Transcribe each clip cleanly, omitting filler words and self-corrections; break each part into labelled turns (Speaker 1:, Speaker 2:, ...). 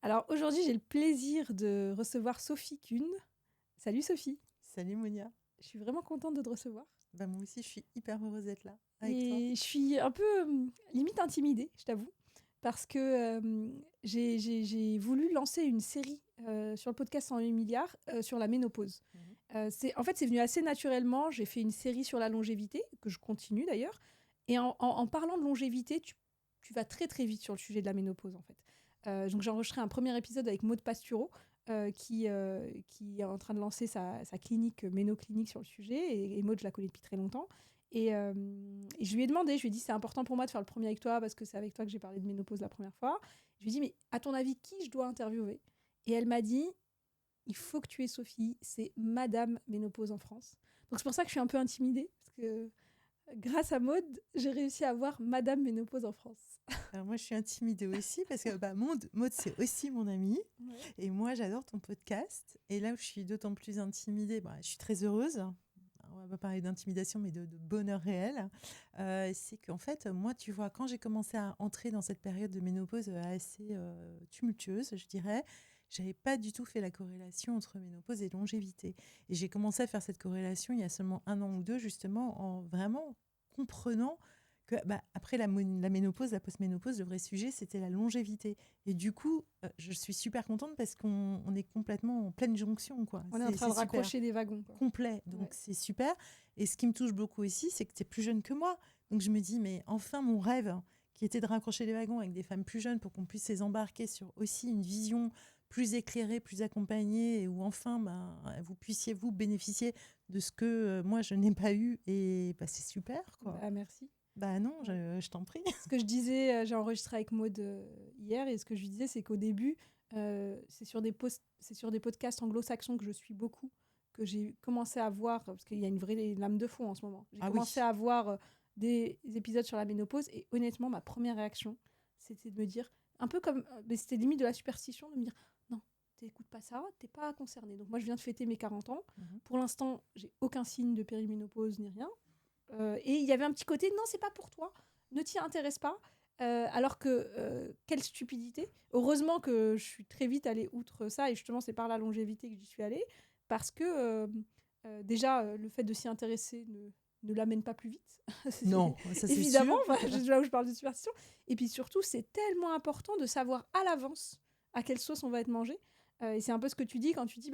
Speaker 1: Alors aujourd'hui, j'ai le plaisir de recevoir Sophie Kuhn. Salut Sophie,
Speaker 2: Salut Monia.
Speaker 1: je suis vraiment contente de te recevoir.
Speaker 2: Bah, moi aussi, je suis hyper heureuse d'être là avec toi.
Speaker 1: Et je suis un peu limite intimidée, je t'avoue, parce que j'ai voulu lancer une série sur le podcast 108 milliards sur la ménopause.
Speaker 2: Mhm.
Speaker 1: C'est venu assez naturellement. J'ai fait une série sur la longévité, que je continue d'ailleurs. Et en parlant de longévité, tu vas très très vite sur le sujet de la ménopause en fait. Donc j'ai enregistré un premier épisode avec Maud Pastureau, qui est en train de lancer sa clinique ménoclinique sur le sujet. Et Maud, je la connais depuis très longtemps. Et je lui ai demandé, je lui ai dit, c'est important pour moi de faire le premier avec toi parce que c'est avec toi que j'ai parlé de ménopause la première fois. Je lui ai dit, mais à ton avis, qui je dois interviewer? Et elle m'a dit, il faut que tu aies Sophie, c'est Madame Ménopause en France. Donc c'est pour ça que je suis un peu intimidée, parce que grâce à Maud, j'ai réussi à avoir Madame Ménopause en France.
Speaker 2: Alors moi, je suis intimidée aussi parce que Maud, c'est aussi mon amie.
Speaker 1: Ouais.
Speaker 2: Et moi, j'adore ton podcast. Et là où je suis d'autant plus intimidée, je suis très heureuse. On va pas parler d'intimidation, mais de bonheur réel. C'est qu'en fait, moi, tu vois, quand j'ai commencé à entrer dans cette période de ménopause assez tumultueuse, je dirais, j'avais pas du tout fait la corrélation entre ménopause et longévité. Et j'ai commencé à faire cette corrélation il y a seulement 1 an ou 2, justement, en vraiment comprenant que après la ménopause, la post-ménopause, le vrai sujet, c'était la longévité. Et du coup, je suis super contente parce qu'on est complètement en pleine jonction, quoi.
Speaker 1: On est en train
Speaker 2: C'est
Speaker 1: de
Speaker 2: super
Speaker 1: raccrocher des wagons, quoi.
Speaker 2: complet, donc
Speaker 1: Ouais.
Speaker 2: c'est super. Et ce qui me touche beaucoup aussi, c'est que tu es plus jeune que moi. Donc je me dis, mais enfin, mon rêve, qui était de raccrocher les wagons avec des femmes plus jeunes pour qu'on puisse les embarquer sur aussi une vision plus éclairée, plus accompagnée, et où enfin, vous puissiez, vous, bénéficier de ce que moi, je n'ai pas eu. Et c'est super, quoi.
Speaker 1: Bah, merci.
Speaker 2: Bah non,
Speaker 1: Ouais.
Speaker 2: je t'en prie.
Speaker 1: Ce que je disais, j'ai enregistré avec Maud hier, et ce que je lui disais, c'est qu'au début, c'est sur des podcasts anglo-saxons que je suis beaucoup, que j'ai commencé à voir, parce qu'il y a une vraie lame de fond en ce moment. J'ai
Speaker 2: Ah
Speaker 1: commencé
Speaker 2: oui,
Speaker 1: à voir des épisodes sur la ménopause, et honnêtement, ma première réaction, c'était de me dire, un peu comme, mais c'était limite de la superstition, de me dire, non, t'écoutes pas ça, t'es pas concerné. Donc moi, je viens de fêter mes 40 ans.
Speaker 2: mhm.
Speaker 1: Pour l'instant, j'ai aucun signe de périménopause ni rien. Et il y avait un petit côté, non, c'est pas pour toi, ne t'y intéresse pas. Alors que, quelle stupidité. Heureusement que je suis très vite allée outre ça, et justement, c'est par la longévité que j'y suis allée, parce que déjà, le fait de s'y intéresser ne l'amène pas plus vite.
Speaker 2: Non, ça c'est
Speaker 1: Évidemment,
Speaker 2: sûr.
Speaker 1: enfin, là où je parle de superstition. Et puis surtout, c'est tellement important de savoir à l'avance à quelle sauce on va être mangé. Et c'est un peu ce que tu dis quand tu dis,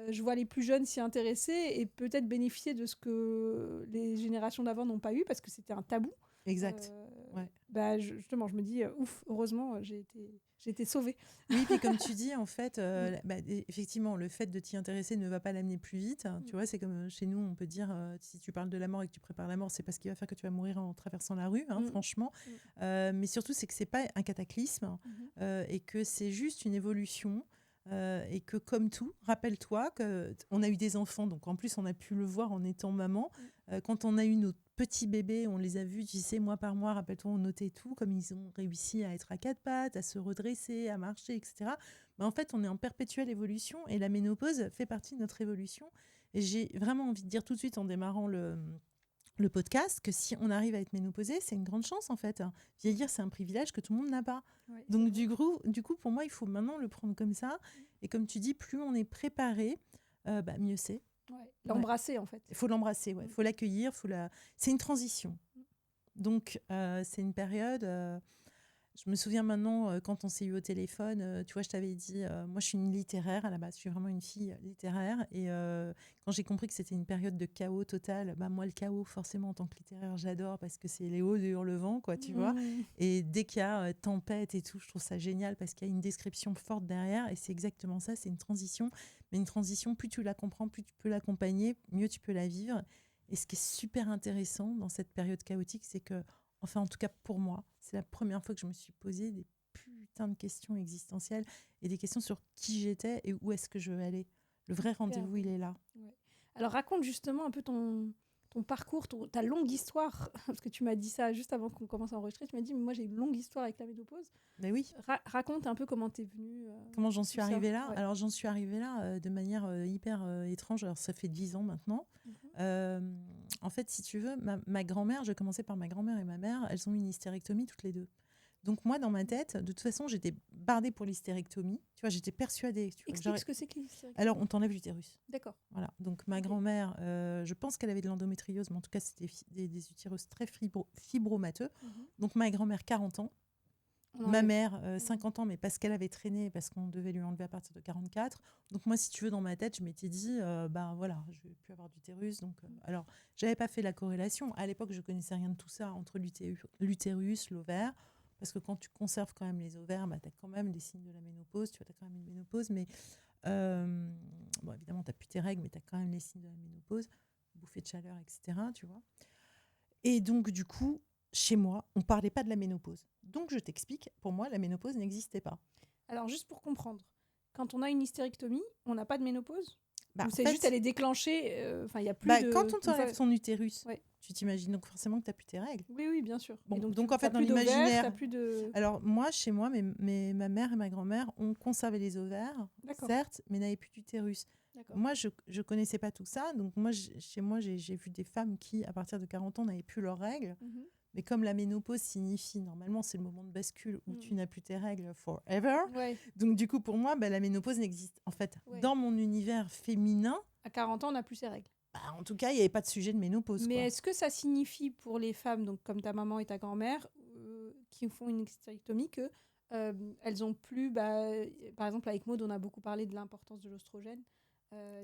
Speaker 1: je vois les plus jeunes s'y intéresser et peut-être bénéficier de ce que les générations d'avant n'ont pas eu parce que c'était un tabou.
Speaker 2: Exact. Ouais.
Speaker 1: Justement, je me dis, ouf, heureusement, j'ai été sauvée.
Speaker 2: Oui, puis comme tu dis, en fait, effectivement, le fait de t'y intéresser ne va pas l'amener plus vite.
Speaker 1: Mm.
Speaker 2: Tu vois, c'est comme chez nous, on peut dire, si tu parles de la mort et que tu prépares la mort, c'est parce qu'il va faire que tu vas mourir en traversant la rue,
Speaker 1: Mm.
Speaker 2: franchement.
Speaker 1: Mm.
Speaker 2: Mais surtout, c'est que c'est pas un cataclysme
Speaker 1: Mhm.
Speaker 2: et que c'est juste une évolution. Et que comme tout, rappelle-toi qu'on a eu des enfants, donc en plus on a pu le voir en étant maman.
Speaker 1: Mm.
Speaker 2: Quand on a eu nos petits bébés, on les a vus, tu sais, mois par mois, rappelle-toi, on notait tout, comme ils ont réussi à être à quatre pattes, à se redresser, à marcher, etc. En fait, on est en perpétuelle évolution et la ménopause fait partie de notre évolution. Et j'ai vraiment envie de dire tout de suite en démarrant le podcast que si on arrive à être ménopausé, c'est une grande chance en fait. Vieillir, c'est un privilège que tout le monde n'a pas.
Speaker 1: Ouais, c'est
Speaker 2: Donc
Speaker 1: vrai.
Speaker 2: du coup, pour moi, il faut maintenant le prendre comme ça. Et comme tu dis, plus on est préparé, mieux c'est.
Speaker 1: Ouais.
Speaker 2: Ouais.
Speaker 1: L'embrasser, en fait.
Speaker 2: Il faut l'embrasser, ouais.
Speaker 1: Mm.
Speaker 2: Il faut l'accueillir. C'est une transition. Donc, c'est une période. Je me souviens maintenant, quand on s'est eu au téléphone, tu vois, je t'avais dit, moi, je suis une littéraire à la base. Je suis vraiment une fille littéraire. Et quand j'ai compris que c'était une période de chaos total, moi, le chaos, forcément, en tant que littéraire, j'adore parce que c'est les hauts dehors le vent, quoi, tu vois.
Speaker 1: Mm.
Speaker 2: Et dès qu'il y a tempête et tout, je trouve ça génial parce qu'il y a une description forte derrière. Et c'est exactement ça, c'est une transition. Mais une transition, plus tu la comprends, plus tu peux l'accompagner, mieux tu peux la vivre. Et ce qui est super intéressant dans cette période chaotique, c'est que, enfin, en tout cas pour moi, c'est la première fois que je me suis posé des putains de questions existentielles et des questions sur qui j'étais et où est-ce que je veux aller. Le vrai
Speaker 1: Super.
Speaker 2: rendez-vous, il est là.
Speaker 1: Ouais. Alors raconte justement un peu ton parcours, ta longue histoire, parce que tu m'as dit ça juste avant qu'on commence à enregistrer. Tu m'as dit, mais moi j'ai une longue histoire avec la ménopause.
Speaker 2: Mais oui,
Speaker 1: Raconte un peu comment t'es venue.
Speaker 2: comment j'en
Speaker 1: Tout
Speaker 2: suis
Speaker 1: ça.
Speaker 2: arrivée là?
Speaker 1: Ouais.
Speaker 2: Alors j'en suis arrivée là de manière hyper étrange. Alors ça fait 10 ans maintenant.
Speaker 1: Mhm.
Speaker 2: En fait, si tu veux, ma grand-mère, je commençais par ma grand-mère et ma mère, elles ont eu une hystérectomie toutes les deux. Donc moi, dans ma tête, de toute façon, j'étais bardée pour l'hystérectomie. Tu vois, j'étais persuadée. Tu vois,
Speaker 1: Explique ce que c'est que l'hystérectomie.
Speaker 2: alors, on t'enlève l'utérus.
Speaker 1: D'accord.
Speaker 2: Voilà. Donc ma
Speaker 1: Ok.
Speaker 2: grand-mère, je pense qu'elle avait de l'endométriose, mais en tout cas, c'était des utérus très fibromateux.
Speaker 1: Mhm.
Speaker 2: Donc ma grand-mère, 40 ans.
Speaker 1: On
Speaker 2: Ma
Speaker 1: enlève.
Speaker 2: mère, 50 ans, mais parce qu'elle avait traîné, parce qu'on devait lui enlever à partir de 44. Donc moi, si tu veux, dans ma tête, je m'étais dit, ben voilà, je vais plus avoir d'utérus. Donc, alors, j'avais pas fait la corrélation. À l'époque, je connaissais rien de tout ça entre l'utérus, l'ovaire, parce que quand tu conserves quand même les ovaires, bah, tu as quand même les signes de la ménopause. Tu vois, tu as quand même une ménopause, mais bon, évidemment, tu n'as plus tes règles, mais tu as quand même les signes de la ménopause, bouffée de chaleur, etc. Tu vois. Et donc, du coup, chez moi, on ne parlait pas de la ménopause. Donc, je t'explique, pour moi, la ménopause n'existait pas.
Speaker 1: Alors, juste pour comprendre, quand on a une hystérectomie, on n'a pas de ménopause?
Speaker 2: Bah,
Speaker 1: Ou
Speaker 2: en
Speaker 1: c'est
Speaker 2: fait,
Speaker 1: juste, elle est déclenchée, enfin, il n'y a plus
Speaker 2: bah,
Speaker 1: de...
Speaker 2: quand on
Speaker 1: une
Speaker 2: t'enlève
Speaker 1: fois-
Speaker 2: ton utérus,
Speaker 1: Ouais.
Speaker 2: tu t'imagines donc forcément que tu n'as plus tes règles.
Speaker 1: Oui, oui, bien sûr.
Speaker 2: Bon,
Speaker 1: Et
Speaker 2: donc en
Speaker 1: t'as
Speaker 2: fait, dans
Speaker 1: plus d'ovaires,
Speaker 2: l'imaginaire.
Speaker 1: t'as plus de...
Speaker 2: Alors, moi, chez moi, ma mère et ma grand-mère ont conservé les ovaires,
Speaker 1: D'accord.
Speaker 2: certes, mais n'avaient plus d'utérus.
Speaker 1: D'accord.
Speaker 2: Moi, je ne connaissais pas tout ça. Donc, moi, chez moi, j'ai vu des femmes qui, à partir de 40 ans, n'avaient plus leurs règles.
Speaker 1: Mhm.
Speaker 2: Mais comme la ménopause signifie, normalement, c'est le moment de bascule où
Speaker 1: Mm.
Speaker 2: tu n'as plus tes règles forever.
Speaker 1: Ouais.
Speaker 2: Donc, du coup, pour moi, bah, la ménopause n'existe. En fait,
Speaker 1: Ouais.
Speaker 2: dans mon univers féminin,
Speaker 1: À 40 ans, on n'a plus ses règles.
Speaker 2: bah, en tout cas, il n'y avait pas de sujet de ménopause.
Speaker 1: Mais
Speaker 2: Quoi.
Speaker 1: est-ce que ça signifie pour les femmes, donc comme ta maman et ta grand-mère, qui font une hystérectomie, que elles ont plus, par exemple avec Maud, on a beaucoup parlé de l'importance de l'oestrogène.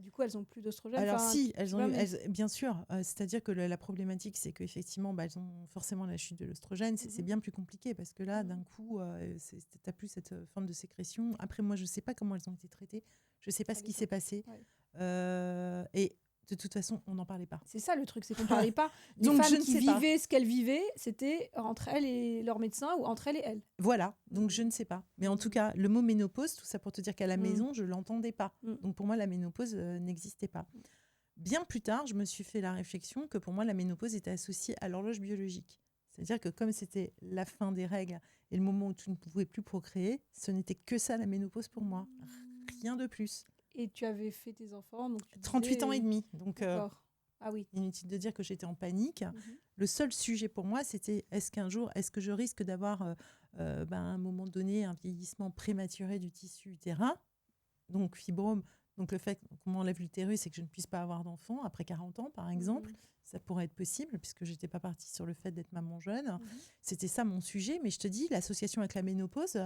Speaker 1: Du coup, elles ont plus d'oestrogène.
Speaker 2: Alors
Speaker 1: Enfin,
Speaker 2: si, elles
Speaker 1: tu
Speaker 2: ont
Speaker 1: vois,
Speaker 2: eu,
Speaker 1: mais-
Speaker 2: bien sûr, c'est-à-dire que la problématique, c'est qu'effectivement, bah, elles ont forcément la chute de l'oestrogène. C'est
Speaker 1: Mhm.
Speaker 2: bien plus compliqué parce que là,
Speaker 1: Mhm.
Speaker 2: d'un coup, tu n'as plus cette forme de sécrétion. Après, moi, je ne sais pas comment elles ont été traitées. Je ne sais pas
Speaker 1: À
Speaker 2: ce qui s'est
Speaker 1: l'époque.
Speaker 2: passé.
Speaker 1: Ouais.
Speaker 2: Et de toute façon, on n'en parlait pas.
Speaker 1: C'est ça le truc, c'est qu'on parlait pas des
Speaker 2: Donc, je
Speaker 1: femmes
Speaker 2: ne
Speaker 1: qui
Speaker 2: sais pas.
Speaker 1: vivaient ce qu'elles vivaient, c'était entre elles et leur médecin ou entre elles et elles.
Speaker 2: Voilà, donc je ne sais pas. Mais en tout cas, le mot ménopause, tout ça pour te dire qu'à la
Speaker 1: Mm.
Speaker 2: maison, je ne l'entendais pas.
Speaker 1: Mm.
Speaker 2: Donc pour moi, la ménopause n'existait pas. Bien plus tard, je me suis fait la réflexion que pour moi, la ménopause était associée à l'horloge biologique. C'est-à-dire que comme c'était la fin des règles et le moment où tu ne pouvais plus procréer, ce n'était que ça la ménopause pour moi. Rien de plus.
Speaker 1: Et tu avais fait tes enfants, donc tu
Speaker 2: 38
Speaker 1: disais,
Speaker 2: ans et demi. Donc
Speaker 1: D'accord. Ah oui.
Speaker 2: inutile de dire que j'étais en panique.
Speaker 1: Mhm.
Speaker 2: Le seul sujet pour moi, c'était est-ce qu'un jour, est-ce que je risque d'avoir à un moment donné un vieillissement prématuré du tissu utérin, donc fibrome, donc le fait qu'on m'enlève l'utérus et que je ne puisse pas avoir d'enfant après 40 ans, par exemple, ça pourrait être possible puisque je n'étais pas partie sur le fait d'être maman jeune.
Speaker 1: Mhm.
Speaker 2: C'était ça mon sujet, mais je te dis, l'association avec la ménopause,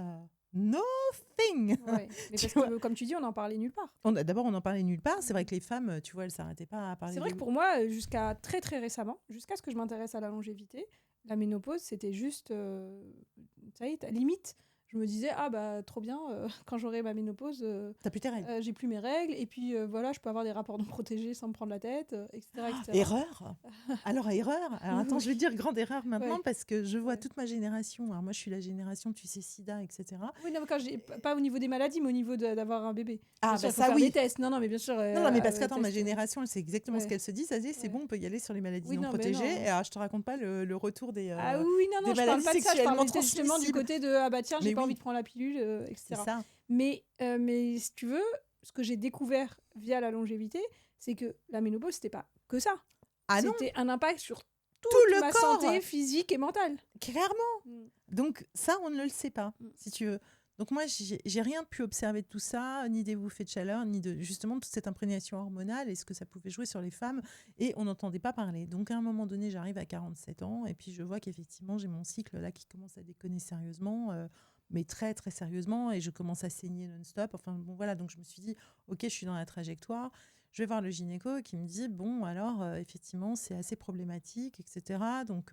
Speaker 2: nothing.
Speaker 1: Ouais. Mais
Speaker 2: Tu
Speaker 1: parce
Speaker 2: vois.
Speaker 1: que, comme tu dis, on n'en parlait nulle part.
Speaker 2: D'abord, on n'en parlait nulle part. C'est vrai que les femmes, tu vois, elles ne s'arrêtaient pas à parler
Speaker 1: C'est vrai
Speaker 2: des-
Speaker 1: que pour moi, jusqu'à très très récemment, jusqu'à ce que je m'intéresse à la longévité, la ménopause, c'était juste, ça y est, limite, je me disais, ah bah trop bien, quand j'aurai ma ménopause,
Speaker 2: T'as plus tes règles.
Speaker 1: j'ai plus mes règles, et puis voilà, je peux avoir des rapports non protégés sans me prendre la tête, etc. etc.
Speaker 2: Erreur. Alors, erreur. Alors, attends, je vais te dire grande erreur maintenant
Speaker 1: Ouais.
Speaker 2: parce que je vois
Speaker 1: Ouais.
Speaker 2: toute ma génération. Alors, moi, je suis la génération, tu sais, sida, etc.
Speaker 1: Oui, non, mais quand pas au niveau des maladies, mais au niveau d'avoir un bébé.
Speaker 2: Ah,
Speaker 1: Bien sûr,
Speaker 2: bah
Speaker 1: il faut
Speaker 2: ça,
Speaker 1: faire
Speaker 2: oui.
Speaker 1: des tests. Non, non, mais bien sûr.
Speaker 2: Non, mais parce qu'attends, ma
Speaker 1: test,
Speaker 2: génération, elle sait exactement ce
Speaker 1: ouais.
Speaker 2: qu'elle se dit. Ça dit, c'est
Speaker 1: Ouais.
Speaker 2: bon, on peut y aller sur les maladies
Speaker 1: Oui,
Speaker 2: non
Speaker 1: non, mais
Speaker 2: protégées.
Speaker 1: non.
Speaker 2: Et alors, je te raconte pas le retour des,
Speaker 1: Ah oui, non, non,
Speaker 2: des
Speaker 1: je parle
Speaker 2: maladies
Speaker 1: pas de ça. Je
Speaker 2: sexuellement
Speaker 1: parle justement du
Speaker 2: transmissibles.
Speaker 1: côté de ah bah tiens, j'ai
Speaker 2: Mais
Speaker 1: pas
Speaker 2: oui.
Speaker 1: envie de prendre la pilule,
Speaker 2: C'est
Speaker 1: etc.
Speaker 2: ça.
Speaker 1: Mais si tu veux, ce que j'ai découvert via la longévité, c'est que la ménopause, c'était pas que ça.
Speaker 2: Ah non,
Speaker 1: C'était un impact sur
Speaker 2: tout
Speaker 1: toute
Speaker 2: le
Speaker 1: ma
Speaker 2: corps.
Speaker 1: santé physique et mentale.
Speaker 2: Clairement. Donc ça, on ne le sait pas,
Speaker 1: Mm.
Speaker 2: si tu veux. Donc moi, j'ai rien pu observer de tout ça, ni des bouffées de chaleur, ni de justement toute cette imprégnation hormonale et ce que ça pouvait jouer sur les femmes. Et on n'entendait pas parler. Donc à un moment donné, j'arrive à 47 ans et puis je vois qu'effectivement, j'ai mon cycle là qui commence à déconner sérieusement, mais très très sérieusement, et je commence à saigner non-stop. Enfin bon voilà, donc je me suis dit, ok, je suis dans la trajectoire. Je vais voir le gynéco qui me dit, bon alors effectivement, c'est assez problématique, etc. Donc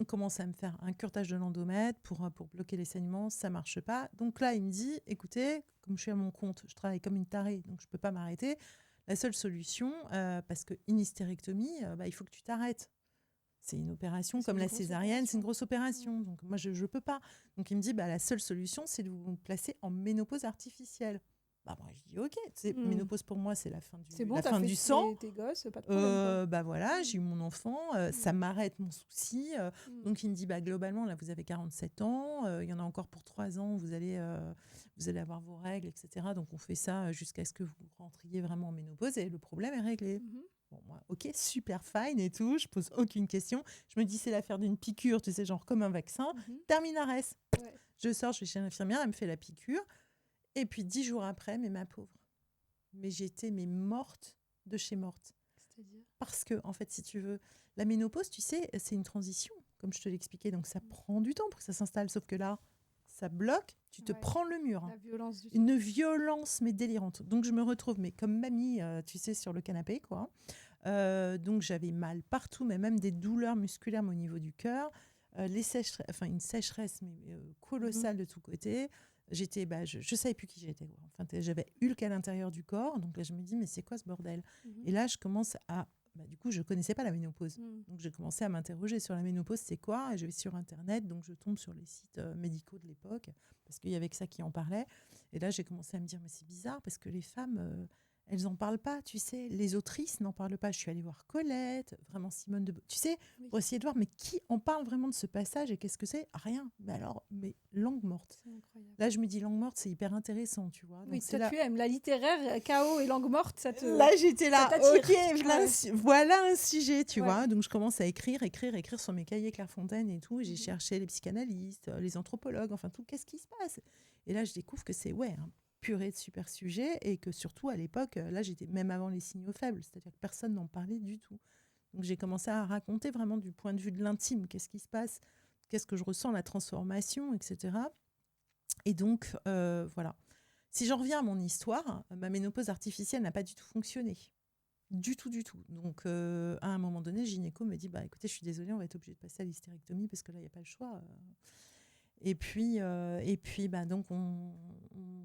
Speaker 2: on commence à me faire un curetage de l'endomètre pour bloquer les saignements, ça marche pas. Donc là, il me dit, écoutez, comme je suis à mon compte, je travaille comme une tarée, donc je peux pas m'arrêter. La seule solution, parce qu'une hystérectomie, il faut que tu t'arrêtes. C'est une opération
Speaker 1: C'est
Speaker 2: comme
Speaker 1: une
Speaker 2: la
Speaker 1: grosse
Speaker 2: césarienne, c'est une
Speaker 1: opération.
Speaker 2: grosse opération. Donc moi, je ne peux pas. Donc il me dit, la seule solution, c'est de vous placer en ménopause artificielle. Moi, je dis, ok, ménopause pour moi, c'est la fin du,
Speaker 1: C'est bon,
Speaker 2: la
Speaker 1: t'as
Speaker 2: fin
Speaker 1: fait
Speaker 2: du sang.
Speaker 1: tes gosses, pas de problème. Quoi.
Speaker 2: Voilà, j'ai eu mon enfant, ça m'arrête mon souci. Donc il me dit, globalement, là, vous avez 47 ans, il y en a encore pour 3 ans, vous allez avoir vos règles, etc. Donc on fait ça jusqu'à ce que vous rentriez vraiment en ménopause et le problème est réglé. Bon, moi, ok, super fine et tout, je pose aucune question. Je me dis, c'est l'affaire d'une piqûre, tu sais, genre comme un vaccin.
Speaker 1: Mhm.
Speaker 2: Terminares.
Speaker 1: Ouais.
Speaker 2: Je sors, je vais chez l'infirmière, elle me fait la piqûre. Et puis 10 jours après, mais ma pauvre, mais j'étais morte de chez morte.
Speaker 1: C'est-à-dire?
Speaker 2: Parce que, en fait, si tu veux, la ménopause, tu sais, c'est une transition, comme je te l'expliquais. Donc, ça prend du temps pour que ça s'installe. Sauf que là, ça bloque, tu te
Speaker 1: Ouais.
Speaker 2: prends le mur.
Speaker 1: La violence du truc.
Speaker 2: Une violence, mais délirante. Donc, je me retrouve, mais comme mamie, tu sais, sur le canapé, quoi. Donc, j'avais mal partout, mais même des douleurs musculaires mais au niveau du cœur. Une sécheresse mais, colossale de tous côtés. J'étais, je savais plus qui j'étais. Quoi. Enfin, j'avais Hulk à l'intérieur du corps. Donc là, je me dis, mais c'est quoi ce bordel? Et là, je commence à... du coup, je connaissais pas la ménopause. Donc, j'ai commencé à m'interroger sur la ménopause, c'est quoi? Et je vais sur Internet, donc je tombe sur les sites médicaux de l'époque, parce qu'il y avait que ça qui en parlait. Et là, j'ai commencé à me dire, mais c'est bizarre, parce que les femmes... elles n'en parlent pas, tu sais. Les autrices n'en parlent pas. Je suis allée voir Colette, vraiment Simone de... Tu sais, pour essayer de voir, mais qui en parle vraiment de ce passage et qu'est-ce que c'est? Rien. Mais alors, mais langue morte.
Speaker 1: C'est incroyable.
Speaker 2: Là, je me dis, langue morte, c'est hyper intéressant, tu vois.
Speaker 1: Oui,
Speaker 2: Donc,
Speaker 1: toi,
Speaker 2: là...
Speaker 1: tu aimes la littéraire, chaos et langue morte, ça te...
Speaker 2: Là, j'étais là, ok, voilà un sujet, tu
Speaker 1: Ouais.
Speaker 2: vois. Donc, je commence à écrire sur mes cahiers Clairefontaine et tout. J'ai cherché les psychanalystes, les anthropologues, enfin tout, qu'est-ce qui se passe? Et là, je découvre que c'est, un purée de super sujets et que surtout, à l'époque, là, j'étais même avant les signaux faibles, c'est-à-dire que personne n'en parlait du tout. Donc, j'ai commencé à raconter vraiment du point de vue de l'intime, qu'est-ce qui se passe, qu'est-ce que je ressens, la transformation, etc. Et donc, voilà. Si j'en reviens à mon histoire, ma ménopause artificielle n'a pas du tout fonctionné. Du tout, du tout. Donc, à un moment donné, le gynéco me dit, écoutez, je suis désolée, on va être obligé de passer à l'hystérectomie parce que là, il n'y a pas le choix. Et puis, donc, on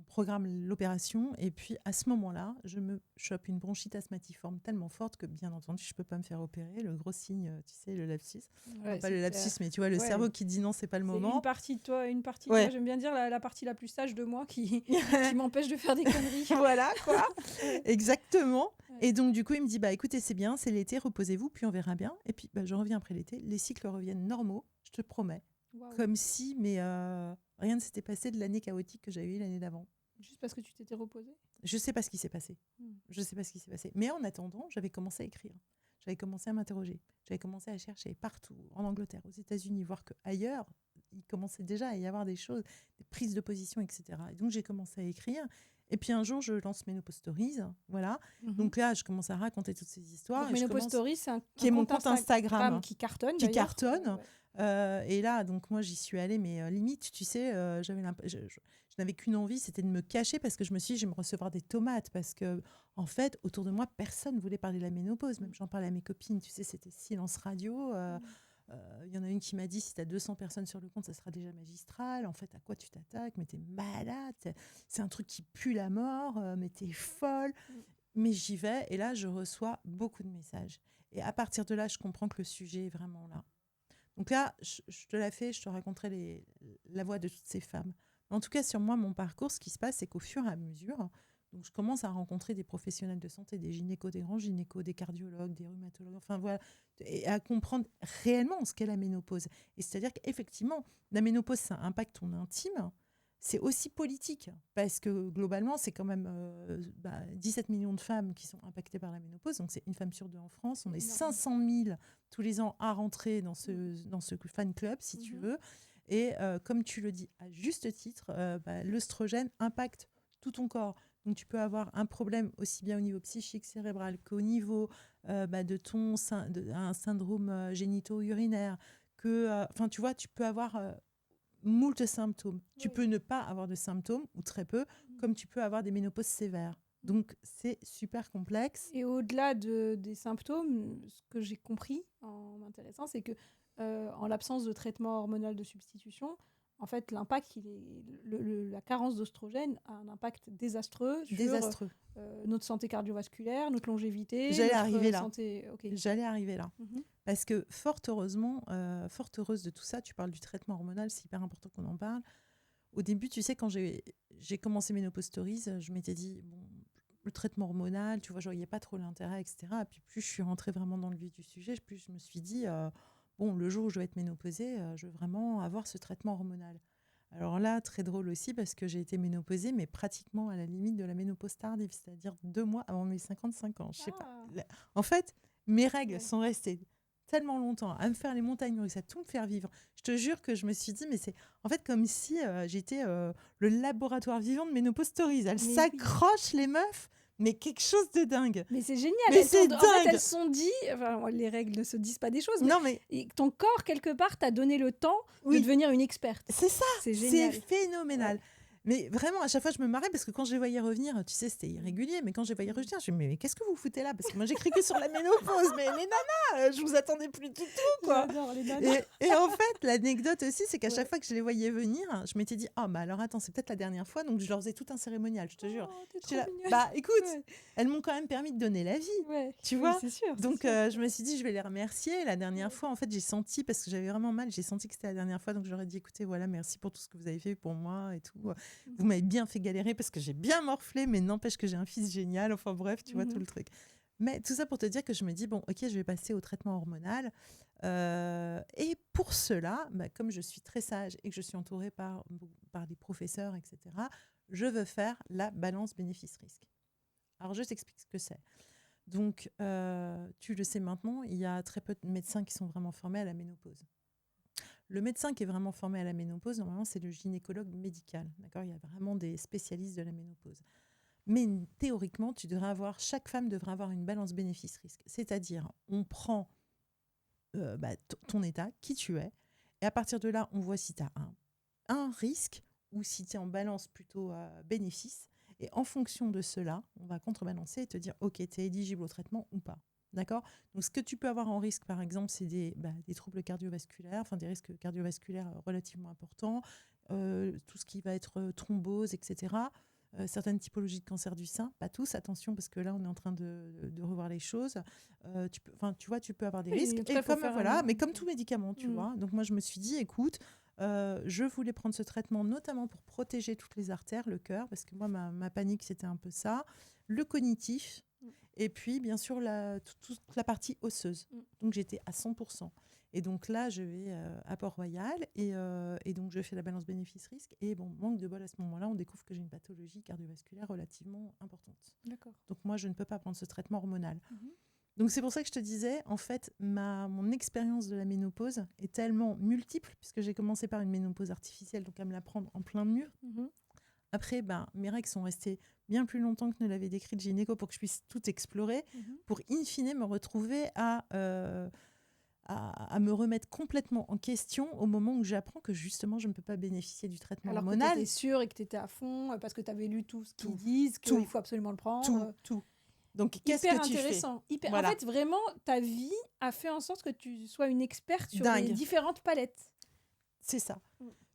Speaker 2: programme l'opération. Et puis, à ce moment-là, je me chope une bronchite asthmatiforme tellement forte que, bien entendu, je ne peux pas me faire opérer. Le gros signe, tu sais, le lapsus.
Speaker 1: Ouais,
Speaker 2: Enfin, pas le lapsus, mais tu vois, le cerveau qui dit non, c'est pas le moment.
Speaker 1: Une partie de toi, moi, j'aime bien dire la partie la plus sage de moi qui m'empêche de faire des conneries.
Speaker 2: Voilà, quoi. Exactement. Et donc, du coup, il me dit, écoutez, c'est bien, c'est l'été, reposez-vous, puis on verra bien. Et puis, je reviens après l'été. Les cycles reviennent normaux, je te promets.
Speaker 1: Wow.
Speaker 2: Comme si, mais rien ne s'était passé de l'année chaotique que j'avais eue l'année d'avant.
Speaker 1: Juste parce que tu t'étais reposée?
Speaker 2: Je sais pas ce qui s'est passé. Je sais pas ce qui s'est passé. Mais en attendant, j'avais commencé à écrire. J'avais commencé à m'interroger. J'avais commencé à chercher partout, en Angleterre, aux États-Unis, voir qu'ailleurs, il commençait déjà à y avoir des choses, des prises de position, etc. Et donc, j'ai commencé à écrire. Et puis, un jour, je lance Ménopause Stories. Voilà. Donc là, je commence à raconter toutes ces histoires.
Speaker 1: Donc, Ménopause Stories, c'est
Speaker 2: qui est mon compte Instagram
Speaker 1: qui cartonne.
Speaker 2: Qui cartonne. Et là, donc moi, j'y suis allée, mais limite, tu sais, je n'avais qu'une envie, c'était de me cacher parce que je me suis dit, je vais me recevoir des tomates parce que, en fait, autour de moi, personne ne voulait parler de la ménopause. Même j'en parlais à mes copines, tu sais, c'était silence radio. Il y en a une qui m'a dit, si tu as 200 personnes sur le compte, ça sera déjà magistral. En fait, à quoi tu t'attaques? Mais t'es malade. C'est un truc qui pue la mort. Mais t'es folle. Mais j'y vais. Et là, je reçois beaucoup de messages. Et à partir de là, je comprends que le sujet est vraiment là. Donc là, je te la fais, je te raconterai la voix de toutes ces femmes. En tout cas, sur moi, mon parcours, ce qui se passe, c'est qu'au fur et à mesure, donc je commence à rencontrer des professionnels de santé, des gynécos, des grands gynécos, des cardiologues, des rhumatologues, enfin voilà, et à comprendre réellement ce qu'est la ménopause. Et c'est-à-dire qu'effectivement, la ménopause, ça impacte ton intime, c'est aussi politique, parce que globalement, c'est quand même 17 millions de femmes qui sont impactées par la ménopause, donc c'est une femme sur deux en France. On est 500 000 tous les ans à rentrer dans ce fan club, si tu veux. Et comme tu le dis à juste titre, l'œstrogène impacte tout ton corps. Donc tu peux avoir un problème aussi bien au niveau psychique, cérébral, qu'au niveau de un syndrome génito-urinaire, enfin tu vois, tu peux avoir moult symptômes. Tu peux ne pas avoir de symptômes, ou très peu, comme tu peux avoir des ménopauses sévères. Donc, c'est super complexe.
Speaker 1: Et au-delà des symptômes, ce que j'ai compris en m'intéressant, c'est que en l'absence de traitement hormonal de substitution, en fait, l'impact, la carence d'oestrogène a un impact désastreux sur notre santé cardiovasculaire, notre longévité,
Speaker 2: J'allais
Speaker 1: notre
Speaker 2: arriver là.
Speaker 1: santé... Okay.
Speaker 2: J'allais arriver là. Parce que, fort heureusement, fort heureuse de tout ça, tu parles du traitement hormonal, c'est hyper important qu'on en parle. Au début, tu sais, quand j'ai commencé Ménopause Stories, je m'étais dit, bon, le traitement hormonal, tu vois, je voyais pas trop l'intérêt, etc. Et puis, plus je suis rentrée vraiment dans le vif du sujet, plus je me suis dit, bon, le jour où je vais être ménopausée, je veux vraiment avoir ce traitement hormonal. Alors là, très drôle aussi parce que j'ai été ménopausée, mais pratiquement à la limite de la ménopause tardive, c'est-à-dire 2 mois avant mes 55 ans. Je sais pas. En fait, mes règles sont restées tellement longtemps à me faire les montagnes russes, à tout me faire vivre. Je te jure que je me suis dit, mais c'est en fait comme si j'étais le laboratoire vivant de Ménopause Stories. Elles s'accrochent, les meufs, mais quelque chose de dingue.
Speaker 1: Mais c'est génial.
Speaker 2: Mais c'est
Speaker 1: dingue. En fait, elles sont dit, enfin, les règles ne se disent pas des choses, mais ton corps, quelque part, t'a donné le temps de devenir une experte.
Speaker 2: C'est ça,
Speaker 1: c'est génial.
Speaker 2: C'est phénoménal. Ouais. Mais vraiment, à chaque fois, je me marrais parce que quand je les voyais revenir, tu sais, c'était irrégulier, mais quand je les voyais revenir, je me disais, mais qu'est-ce que vous foutez là? Parce que moi, j'écris que sur la ménopause, mais les nanas, je vous attendais plus du tout, quoi.
Speaker 1: J'adore les nanas.
Speaker 2: Et en fait, l'anecdote aussi, c'est qu'à chaque fois que je les voyais venir, je m'étais dit, ah, bah alors attends, c'est peut-être la dernière fois, donc je leur faisais tout un cérémonial, je te jure. Bah écoute, elles m'ont quand même permis de donner la vie, tu vois.
Speaker 1: C'est sûr.
Speaker 2: Donc je me suis dit, je vais les remercier. La dernière fois, en fait, j'ai senti, parce que j'avais vraiment mal, j'ai senti que c'était la dernière fois, donc j'aurais dit, écoutez, voilà, merci pour tout ce que vous avez fait pour moi et tout. Vous m'avez bien fait galérer parce que j'ai bien morflé, mais n'empêche que j'ai un fils génial. Enfin bref, tu vois, tout le truc. Mais tout ça pour te dire que je me dis, bon, ok, je vais passer au traitement hormonal. Et pour cela, comme je suis très sage et que je suis entourée par des professeurs, etc., je veux faire la balance bénéfice-risque. Alors, je t'explique ce que c'est. Donc, tu le sais maintenant, il y a très peu de médecins qui sont vraiment formés à la ménopause. Le médecin qui est vraiment formé à la ménopause, normalement, c'est le gynécologue médical. D'accord ? Il y a vraiment des spécialistes de la ménopause. Mais théoriquement, chaque femme devrait avoir une balance bénéfice-risque. C'est-à-dire, on prend ton état, qui tu es, et à partir de là, on voit si tu as un risque ou si tu es en balance plutôt bénéfice. Et en fonction de cela, on va contrebalancer et te dire, OK, tu es éligible au traitement ou pas. D'accord ? Donc, ce que tu peux avoir en risque, par exemple, c'est des troubles cardiovasculaires, enfin des risques cardiovasculaires relativement importants, tout ce qui va être thrombose, etc. Certaines typologies de cancer du sein, pas tous, attention, parce que là, on est en train de revoir les choses. Tu peux avoir des risques. Et mais comme tout médicament, tu vois. Donc, moi, je me suis dit, écoute, je voulais prendre ce traitement notamment pour protéger toutes les artères, le cœur, parce que moi, ma panique, c'était un peu ça. Le cognitif, et puis, bien sûr, toute la partie osseuse. Donc, j'étais à 100%. Et donc là, je vais à Port-Royal et donc je fais la balance bénéfice-risque. Et bon, manque de bol à ce moment-là, on découvre que j'ai une pathologie cardiovasculaire relativement importante.
Speaker 1: D'accord.
Speaker 2: Donc moi, je ne peux pas prendre ce traitement hormonal. Donc c'est pour ça que je te disais, en fait, mon expérience de la ménopause est tellement multiple, puisque j'ai commencé par une ménopause artificielle, donc à me la prendre en plein mur. Après, mes règles sont restées bien plus longtemps que ne l'avait décrit le gynéco pour que je puisse tout explorer, pour in fine me retrouver à me remettre complètement en question au moment où j'apprends que justement je ne peux pas bénéficier du traitement hormonal.
Speaker 1: Alors que tu étais sûre et que tu étais à fond, parce que tu avais lu tout ce qu'ils disent, qu'il faut absolument le prendre.
Speaker 2: Tout. Donc qu'est-ce que tu fais ?
Speaker 1: Voilà. En fait, vraiment, ta vie a fait en sorte que tu sois une experte sur les différentes palettes.
Speaker 2: C'est ça.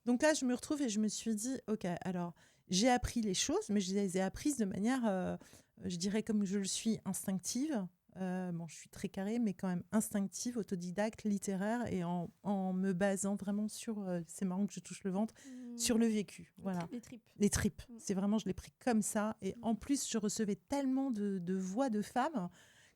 Speaker 2: Donc là, je me retrouve et je me suis dit, ok, alors j'ai appris les choses, mais je les ai apprises de manière, je dirais comme je le suis, instinctive. Je suis très carrée, mais quand même instinctive, autodidacte, littéraire, et en me basant vraiment sur, c'est marrant que je touche le ventre, sur le vécu. Voilà. Les tripes. C'est vraiment, je l'ai pris comme ça. Et en plus, je recevais tellement de voix de femmes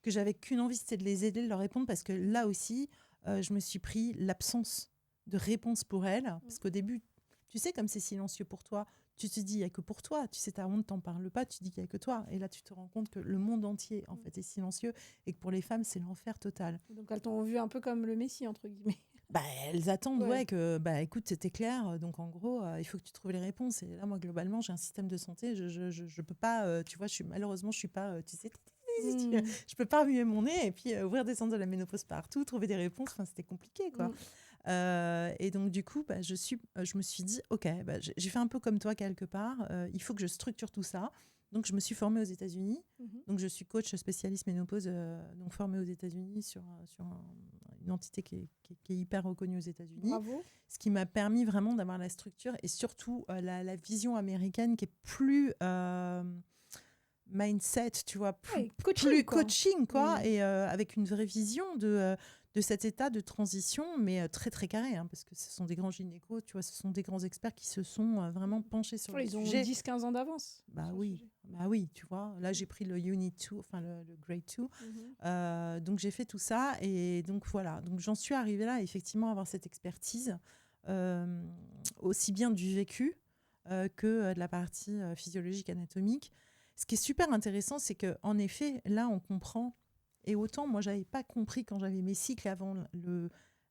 Speaker 2: que j'avais qu'une envie, c'était de les aider, de leur répondre, parce que là aussi, je me suis pris l'absence de réponse pour elles. Parce qu'au début, tu sais, comme c'est silencieux pour toi, tu te dis, il n'y a que pour toi. Tu sais, ta honte t'en parle pas, tu dis qu'il n'y a que toi. Et là, tu te rends compte que le monde entier, en fait, est silencieux et que pour les femmes, c'est l'enfer total.
Speaker 1: Donc, elles t'ont vu un peu comme le Messie, entre guillemets.
Speaker 2: Elles attendent, que, écoute, c'était clair. Donc, en gros, il faut que tu trouves les réponses. Et là, moi, globalement, j'ai un système de santé. Je peux pas, tu vois, malheureusement, je suis pas, tu sais, je peux pas remuer mon nez et puis ouvrir des centres de la ménopause partout, trouver des réponses. Enfin, c'était compliqué, quoi. Et donc du coup, je me suis dit, ok, j'ai fait un peu comme toi quelque part, il faut que je structure tout ça. Donc je me suis formée aux États-Unis. Donc je suis coach spécialiste ménopause, donc formée aux États-Unis sur une entité qui est hyper reconnue aux États-Unis.
Speaker 1: Bravo.
Speaker 2: Ce qui m'a permis vraiment d'avoir la structure et surtout la vision américaine qui est plus mindset, tu vois, plus coaching, quoi, et avec une vraie vision de cet état de transition, mais très très carré, parce que ce sont des grands gynécos, tu vois, ce sont des grands experts qui se sont vraiment penchés sur le sujet.
Speaker 1: Ils ont 10-15 ans d'avance.
Speaker 2: Oui, tu vois, là j'ai pris le Unit 2, enfin le Grade 2, donc j'ai fait tout ça, et donc voilà, donc j'en suis arrivée là, effectivement, à avoir cette expertise. euh, aussi bien du vécu que de la partie physiologique, anatomique. Ce qui est super intéressant, c'est qu'en effet, là, on comprend. Et autant, moi, je n'avais pas compris quand j'avais mes cycles avant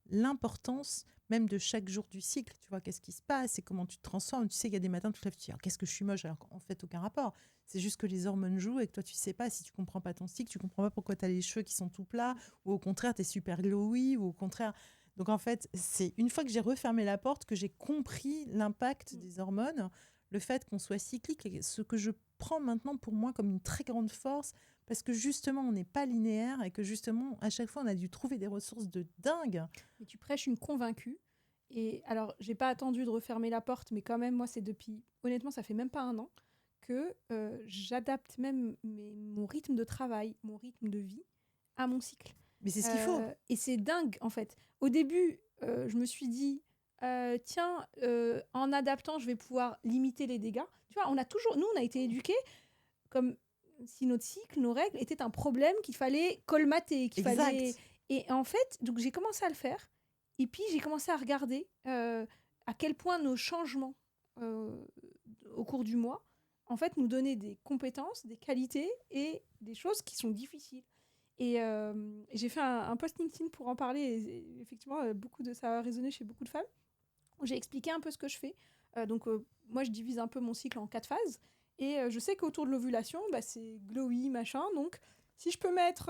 Speaker 2: l'importance même de chaque jour du cycle. Tu vois, qu'est-ce qui se passe et comment tu te transformes. Tu sais, il y a des matins, tu te lèves, tu te dis ah, qu'est-ce que je suis moche, alors qu'en fait, aucun rapport. C'est juste que les hormones jouent et que toi, tu ne sais pas si tu ne comprends pas ton cycle, tu ne comprends pas pourquoi tu as les cheveux qui sont tout plats, ou au contraire, tu es super glowy, ou au contraire. Donc, en fait, c'est une fois que j'ai refermé la porte que j'ai compris l'impact des hormones, le fait qu'on soit cyclique, et ce que je prends maintenant pour moi comme une très grande force, parce que justement, on n'est pas linéaire et que justement, à chaque fois, on a dû trouver des ressources de dingue.
Speaker 1: Mais tu prêches une convaincue. Et alors, j'ai pas attendu de refermer la porte, mais quand même, moi, c'est depuis, honnêtement, ça fait même pas un an que j'adapte même mon rythme de travail, mon rythme de vie à mon cycle.
Speaker 2: Mais c'est ce qu'il faut.
Speaker 1: Et c'est dingue, en fait. Au début, je me suis dit, tiens, en adaptant, je vais pouvoir limiter les dégâts. Tu vois, nous, on a été éduqués comme si notre cycle, nos règles étaient un problème qu'il fallait colmater, qu'il
Speaker 2: Exact.
Speaker 1: fallait. Et en fait, donc j'ai commencé à le faire. Et puis j'ai commencé à regarder à quel point nos changements euh, au cours du mois, en fait, nous donnaient des compétences, des qualités et des choses qui sont difficiles. Et j'ai fait un post LinkedIn pour en parler. Et effectivement, ça a résonné chez beaucoup de femmes. J'ai expliqué un peu ce que je fais. Moi, je divise un peu mon cycle en 4 phases. Et je sais qu'autour de l'ovulation, c'est glowy, machin. Donc, si je peux mettre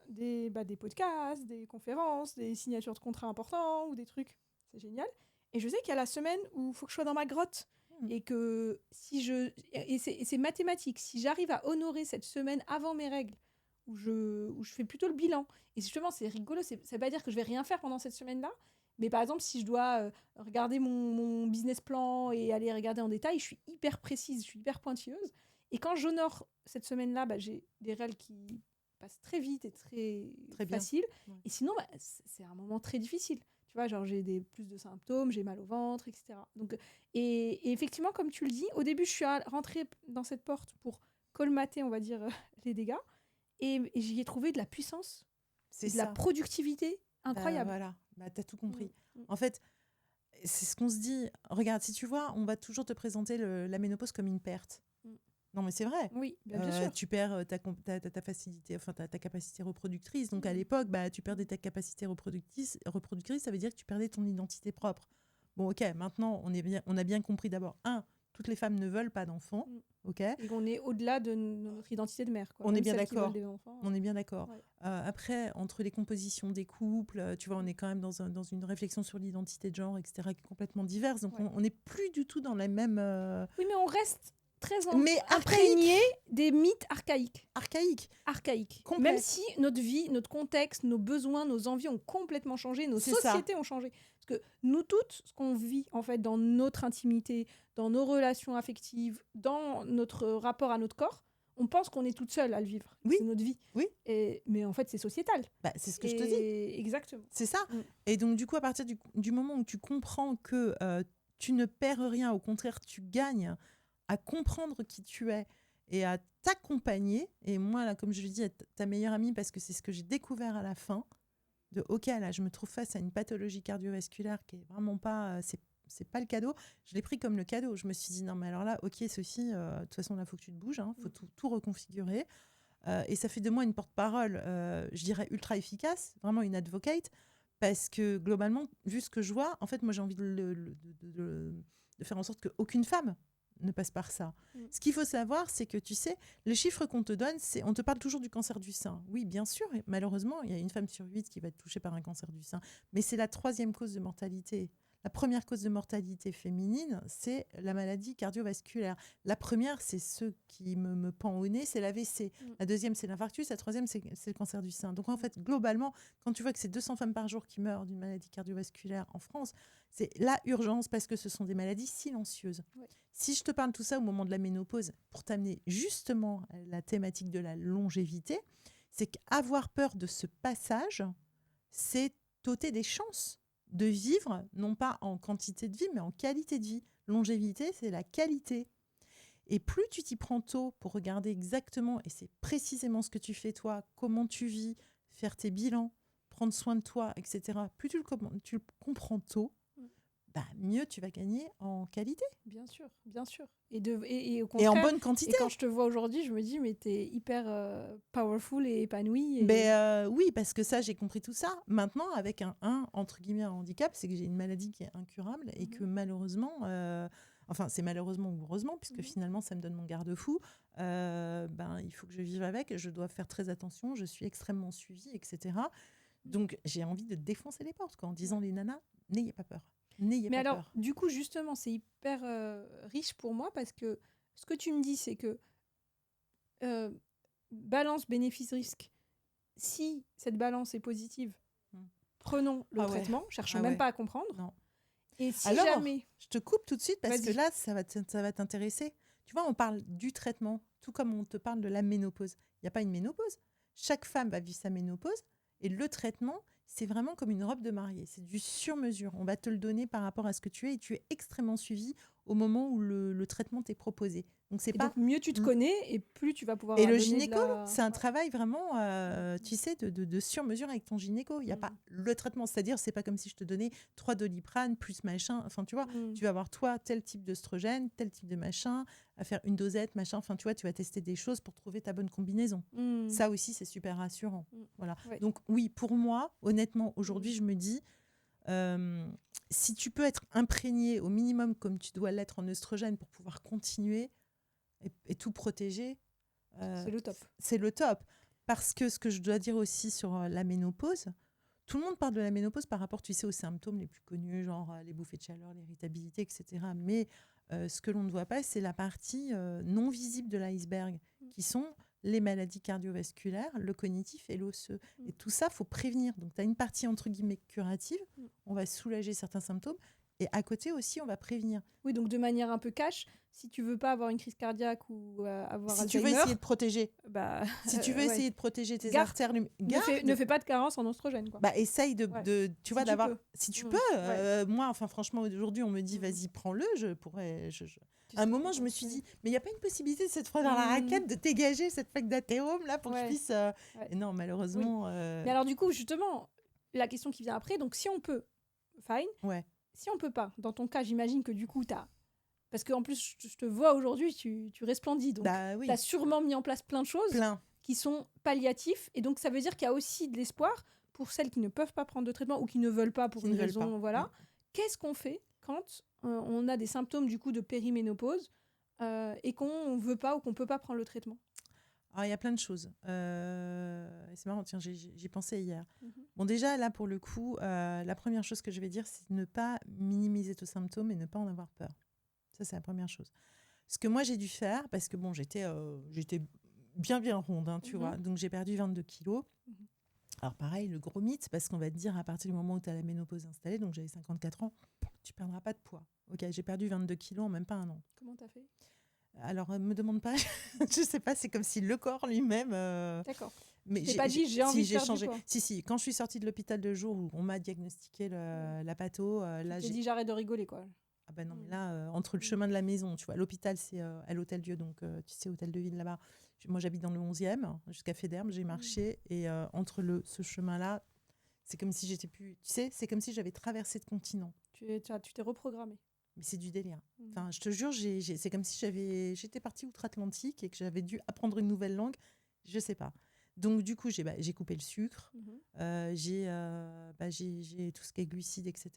Speaker 1: des podcasts, des conférences, des signatures de contrats importants ou des trucs, c'est génial. Et je sais qu'il y a la semaine où il faut que je sois dans ma grotte. Et que c'est mathématique. Si j'arrive à honorer cette semaine avant mes règles, où je fais plutôt le bilan, et justement, c'est rigolo, ça veut pas dire que je vais rien faire pendant cette semaine-là. Mais par exemple, si je dois regarder mon business plan et aller regarder en détail, je suis hyper précise, je suis hyper pointilleuse. Et quand j'honore cette semaine-là, j'ai des règles qui passent très vite et très faciles. Ouais. Et sinon, c'est un moment très difficile. Tu vois, genre j'ai plus de symptômes, j'ai mal au ventre, etc. Donc, et effectivement, comme tu le dis, au début, je suis rentrée dans cette porte pour colmater, on va dire, les dégâts. Et j'y ai trouvé de la puissance, de la productivité incroyable.
Speaker 2: Voilà, t'as tout compris. En fait, c'est ce qu'on se dit. Regarde, si tu vois, on va toujours te présenter la ménopause comme une perte. Non, mais c'est vrai.
Speaker 1: Oui, bien sûr.
Speaker 2: Tu perds ta facilité, enfin ta capacité reproductrice. Donc à l'époque, tu perdais ta capacité reproductrice. Ça veut dire que tu perdais ton identité propre. Bon, ok. Maintenant, on a bien compris d'abord. Toutes les femmes ne veulent pas d'enfants. Ok.
Speaker 1: Et qu'on est au-delà de notre identité de mère. Quoi.
Speaker 2: On est bien d'accord. On est bien d'accord.
Speaker 1: Ouais.
Speaker 2: Après, entre les compositions des couples, tu vois, on est quand même dans une réflexion sur l'identité de genre, etc., qui est complètement diverse. Donc, on n'est plus du tout dans la même...
Speaker 1: Oui, mais on reste très imprégné des mythes archaïques. Archaïques. Même si notre vie, notre contexte, nos besoins, nos envies ont complètement changé, nos sociétés ont changé. Parce que nous toutes, ce qu'on vit en fait dans notre intimité, dans nos relations affectives, dans notre rapport à notre corps, on pense qu'on est toute seule à le vivre.
Speaker 2: Oui.
Speaker 1: C'est notre vie.
Speaker 2: Oui.
Speaker 1: Mais en fait, c'est sociétal.
Speaker 2: C'est ce que je te dis.
Speaker 1: Exactement.
Speaker 2: C'est ça. Et donc, du coup, à partir du moment où tu comprends que tu ne perds rien, au contraire, tu gagnes à comprendre qui tu es et à t'accompagner. Et moi, là, comme je le dis, être ta meilleure amie, parce que c'est ce que j'ai découvert à la fin, de OK, là, je me trouve face à une pathologie cardiovasculaire qui est vraiment pas... c'est pas le cadeau. Je l'ai pris comme le cadeau. Je me suis dit, non, mais alors là, OK, Sophie, de toute façon, là, il faut que tu te bouges, il faut tout reconfigurer. Et ça fait de moi une porte-parole, je dirais, ultra efficace, vraiment une advocate, parce que globalement, vu ce que je vois, en fait, moi, j'ai envie de faire en sorte qu'aucune femme ne passe par ça. Ce qu'il faut savoir, c'est que, tu sais, les chiffres qu'on te donne, on te parle toujours du cancer du sein. Oui, bien sûr, et malheureusement, il y a une femme sur 8 qui va être touchée par un cancer du sein. Mais c'est la 3e cause de mortalité. La première cause de mortalité féminine, c'est la maladie cardiovasculaire. La première, c'est ce qui me pend au nez, c'est l'AVC. La deuxième, c'est l'infarctus. La troisième, c'est le cancer du sein. Donc, en fait, globalement, quand tu vois que c'est 200 femmes par jour qui meurent d'une maladie cardiovasculaire en France, c'est la urgence parce que ce sont des maladies silencieuses. Ouais. Si je te parle de tout ça au moment de la ménopause, pour t'amener justement à la thématique de la longévité, c'est qu'avoir peur de ce passage, c'est t'ôter des chances de vivre, non pas en quantité de vie, mais en qualité de vie. Longévité, c'est la qualité. Et plus tu t'y prends tôt pour regarder exactement, et c'est précisément ce que tu fais toi, comment tu vis, faire tes bilans, prendre soin de toi, etc., plus tu le comprends tôt, mieux tu vas gagner en qualité.
Speaker 1: Bien sûr, bien sûr. Et au
Speaker 2: Et en
Speaker 1: contraire,
Speaker 2: bonne quantité.
Speaker 1: et quand je te vois aujourd'hui, je me dis, mais t'es hyper powerful et épanouie.
Speaker 2: Oui, parce que ça, j'ai compris tout ça. Maintenant, avec entre guillemets, un handicap, c'est que j'ai une maladie qui est incurable et que malheureusement, enfin, c'est malheureusement ou heureusement, puisque finalement, ça me donne mon garde-fou, il faut que je vive avec, je dois faire très attention, je suis extrêmement suivie, etc. Donc, j'ai envie de défoncer les portes, quoi, en disant, les nanas, n'ayez pas peur. N'ayez
Speaker 1: Mais
Speaker 2: pas
Speaker 1: alors,
Speaker 2: peur.
Speaker 1: du coup, justement, c'est hyper riche pour moi parce que ce que tu me dis, c'est que euh, balance bénéfice-risque, si cette balance est positive, prenons le traitement, cherchons même pas à comprendre.
Speaker 2: Non.
Speaker 1: Et si
Speaker 2: Alors,
Speaker 1: jamais...
Speaker 2: je te coupe tout de suite parce
Speaker 1: Vas-y.
Speaker 2: que là, ça va t'intéresser. Tu vois, on parle du traitement, tout comme on te parle de la ménopause. Il n'y a pas une ménopause. Chaque femme va vivre sa ménopause et le traitement, c'est vraiment comme une robe de mariée. C'est du sur-mesure. On va te le donner par rapport à ce que tu es et tu es extrêmement suivi au moment où le traitement t'est proposé. Donc, c'est
Speaker 1: Et
Speaker 2: pas...
Speaker 1: donc, mieux tu te connais et plus tu vas pouvoir
Speaker 2: Et le
Speaker 1: donner
Speaker 2: gynéco,
Speaker 1: de la...
Speaker 2: c'est un travail vraiment, tu sais, de sur-mesure avec ton gynéco. Il n'y a pas le traitement, c'est-à-dire, c'est pas comme si je te donnais 3 Doliprane plus machin. Enfin, tu vois, tu vas avoir toi tel type d'œstrogène, tel type de machin, à faire une dosette, machin. Enfin, tu vois, tu vas tester des choses pour trouver ta bonne combinaison. Ça aussi, c'est super rassurant. Voilà.
Speaker 1: Ouais.
Speaker 2: Donc oui, pour moi, honnêtement, aujourd'hui, je me dis, si tu peux être imprégné au minimum comme tu dois l'être en œstrogène pour pouvoir continuer et tout protéger,
Speaker 1: c'est le top.
Speaker 2: C'est le top. Parce que ce que je dois dire aussi sur la ménopause, tout le monde parle de la ménopause par rapport, tu sais, aux symptômes les plus connus, genre les bouffées de chaleur, l'irritabilité, etc. Mais ce que l'on ne voit pas, c'est la partie non visible de l'iceberg, qui sont les maladies cardiovasculaires, le cognitif et l'osseux. Et tout ça, il faut prévenir. Donc, tu as une partie, entre guillemets, curative. On va soulager certains symptômes. Et à côté aussi, on va prévenir.
Speaker 1: Oui, donc de manière un peu cash, si tu veux pas avoir une crise cardiaque ou avoir
Speaker 2: Si
Speaker 1: Alzheimer,
Speaker 2: tu veux essayer de protéger,
Speaker 1: si
Speaker 2: tu veux essayer de protéger tes
Speaker 1: garde,
Speaker 2: artères,
Speaker 1: ne fais pas de carence en oestrogène, quoi.
Speaker 2: Essaye tu vois, d'avoir. Si tu peux. Moi, enfin, franchement, aujourd'hui, on me dit, vas-y, prends-le. Je pourrais. À un moment, je me suis dit, mais il n'y a pas une possibilité cette fois dans la raquette de dégager cette plaque d'athérome là pour que je puisse. Et non, malheureusement.
Speaker 1: Mais alors, du coup, justement, la question qui vient après, donc si on peut, fine.
Speaker 2: Ouais.
Speaker 1: Si on peut pas, dans ton cas, j'imagine que du coup, tu as. Parce qu'en plus, je te vois aujourd'hui, tu resplendis. Donc, tu as sûrement mis en place plein de choses qui sont palliatifs. Et donc, ça veut dire qu'il y a aussi de l'espoir pour celles qui ne peuvent pas prendre de traitement ou qui ne veulent pas pour une raison. Voilà. Qu'est-ce qu'on fait quand on a des symptômes du coup de périménopause et qu'on ne veut pas ou qu'on ne peut pas prendre le traitement?
Speaker 2: Alors, il y a plein de choses. C'est marrant, tiens, j'y pensais hier. Bon, déjà, là, pour le coup, la première chose que je vais dire, c'est ne pas minimiser tes symptômes et ne pas en avoir peur. Ça, c'est la première chose. Ce que moi, j'ai dû faire, parce que bon, j'étais bien ronde, hein, tu vois. Donc, j'ai perdu 22 kilos. Alors, pareil, le gros mythe, parce qu'on va te dire, à partir du moment où tu as la ménopause installée, donc j'avais 54 ans, tu ne perdras pas de poids. Ok, j'ai perdu 22 kilos en même pas un an.
Speaker 1: Comment tu as fait?
Speaker 2: Alors, me demande pas, je sais pas, c'est comme si le corps lui-même.
Speaker 1: D'accord.
Speaker 2: Mais
Speaker 1: j'ai pas dit j'ai envie de faire
Speaker 2: changé.
Speaker 1: Du poids.
Speaker 2: Si, quand je suis sortie de l'hôpital le jour où on m'a diagnostiqué la patho, là
Speaker 1: j'ai dit j'arrête de rigoler, quoi.
Speaker 2: Ah ben non, mais là, entre le chemin de la maison, tu vois, l'hôpital, c'est à l'Hôtel-Dieu, donc tu sais, Hôtel de Ville là-bas. Moi, j'habite dans le 11e, jusqu'à Fédère, j'ai marché, et entre ce chemin-là, c'est comme si j'étais plus. Tu sais, c'est comme si j'avais traversé de continent.
Speaker 1: Tu t'es reprogrammé.
Speaker 2: Mais c'est du délire. Enfin, je te jure, c'est comme si j'étais partie outre-Atlantique et que j'avais dû apprendre une nouvelle langue. Je sais pas. Donc, du coup, j'ai coupé le sucre. J'ai tout ce qui est glucides, etc.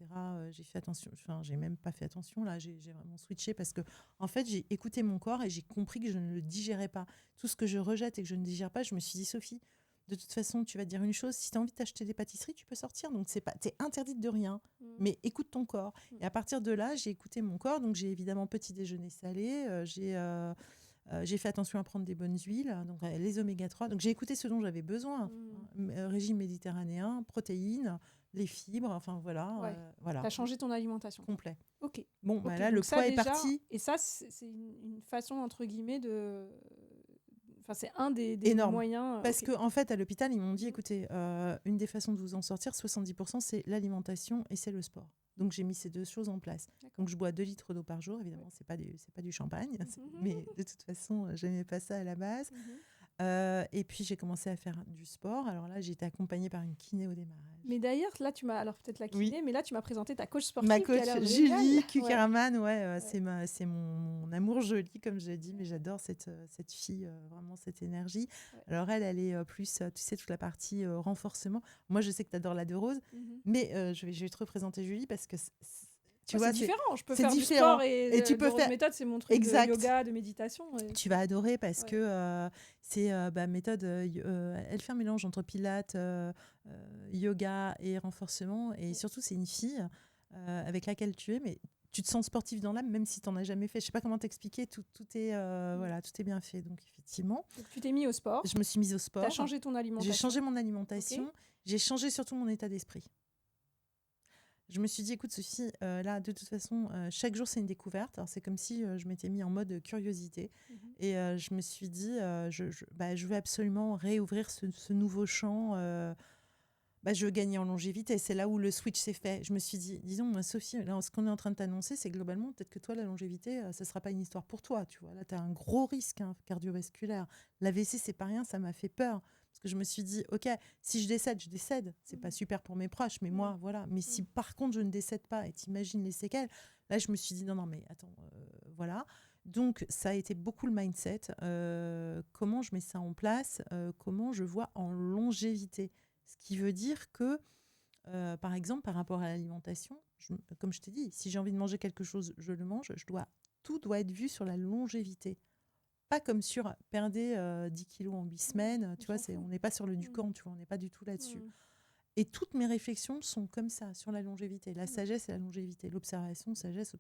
Speaker 2: J'ai fait attention. Enfin, j'ai même pas fait attention. Là, j'ai vraiment switché parce que, en fait, j'ai écouté mon corps et j'ai compris que je ne le digérais pas. Tout ce que je rejette et que je ne digère pas, je me suis dit, Sophie, de toute façon, tu vas te dire une chose, si tu as envie d'acheter des pâtisseries, tu peux sortir. Donc, tu es interdite de rien. Mais écoute ton corps. Et à partir de là, j'ai écouté mon corps. Donc, j'ai évidemment petit déjeuner salé. J'ai fait attention à prendre des bonnes huiles, donc les oméga 3. Donc, j'ai écouté ce dont j'avais besoin. Régime méditerranéen, protéines, les fibres, enfin voilà.
Speaker 1: Tu as changé ton alimentation.
Speaker 2: Complet.
Speaker 1: Ok.
Speaker 2: Bon, bah là, le poids est parti.
Speaker 1: Et ça, c'est une façon, entre guillemets, de... Enfin, c'est un des moyens.
Speaker 2: Parce qu'en fait, à l'hôpital, ils m'ont dit, écoutez, une des façons de vous en sortir, 70%, c'est l'alimentation et c'est le sport. Donc, j'ai mis ces deux choses en place. Donc, je bois 2 litres d'eau par jour. Évidemment, c'est pas du champagne. Mais de toute façon, je n'aimais pas ça à la base. Et puis, j'ai commencé à faire du sport. Alors là, j'ai été accompagnée par une kiné au démarrage.
Speaker 1: Mais d'ailleurs, là, tu m'as. Alors, peut-être la
Speaker 2: Oui.
Speaker 1: kiné, mais là, tu m'as présenté ta coach
Speaker 2: Ma
Speaker 1: sportive qui
Speaker 2: coach
Speaker 1: a l'air
Speaker 2: Julie
Speaker 1: géniale.
Speaker 2: Kukeraman,
Speaker 1: Ouais.
Speaker 2: c'est mon amour joli, comme je dis, mais j'adore cette fille, vraiment cette énergie.
Speaker 1: Ouais.
Speaker 2: Alors elle est plus, tu sais, toute la partie renforcement. Moi, je sais que tu adores la de Rose,
Speaker 1: Mhm.
Speaker 2: mais je vais te représenter Julie parce que tu
Speaker 1: Ouais,
Speaker 2: vois,
Speaker 1: c'est différent. Je peux
Speaker 2: c'est
Speaker 1: faire du
Speaker 2: différent.
Speaker 1: sport
Speaker 2: Et tu
Speaker 1: de
Speaker 2: peux
Speaker 1: Rose
Speaker 2: faire
Speaker 1: Méthode, c'est mon truc de
Speaker 2: exact.
Speaker 1: yoga, de méditation.
Speaker 2: Tu vas adorer parce
Speaker 1: Ouais.
Speaker 2: que c'est méthode. Elle fait un mélange entre pilates, yoga et renforcement. Et surtout, c'est une fille avec laquelle tu es, mais tu te sens sportive dans l'âme, même si tu n'en as jamais fait. Je ne sais pas comment t'expliquer. Tout est, voilà, tout est bien fait. Donc, effectivement,
Speaker 1: Donc, tu t'es mis au sport.
Speaker 2: je me suis mise au
Speaker 1: Tu
Speaker 2: sport.
Speaker 1: as changé ton alimentation.
Speaker 2: J'ai changé mon alimentation.
Speaker 1: Ok.
Speaker 2: J'ai changé surtout mon état d'esprit. Je me suis dit, écoute, Sophie, là, de toute façon, chaque jour, c'est une découverte. Alors, c'est comme si je m'étais mis en mode curiosité.
Speaker 1: Mhm.
Speaker 2: Et je me suis dit, je veux absolument réouvrir ce nouveau champ. Je veux gagner en longévité. C'est là où le switch s'est fait. Je me suis dit, disons, moi, Sophie, là, ce qu'on est en train de t'annoncer, c'est globalement, peut-être que toi, la longévité, ce ne sera pas une histoire pour toi. Tu vois. Là, tu as un gros risque cardiovasculaire. L'AVC, c'est pas rien, ça m'a fait peur. Parce que je me suis dit, OK, si je décède, je décède. C'est pas super pour mes proches, mais moi, voilà. Mais si par contre, je ne décède pas, et t'imagines les séquelles, là, je me suis dit, non, mais attends, voilà. Donc, ça a été beaucoup le mindset. Comment je mets ça en place, comment je vois en longévité. Ce qui veut dire que, par exemple, par rapport à l'alimentation, comme je t'ai dit, si j'ai envie de manger quelque chose, je le mange. Tout doit être vu sur la longévité. Pas comme sur perdre 10 kilos en 8 semaines. Tu vois, on n'est pas sur le Ducan, tu vois, on n'est pas du tout là-dessus. Et toutes mes réflexions sont comme ça, sur la longévité. La sagesse et la longévité. L'observation, sagesse,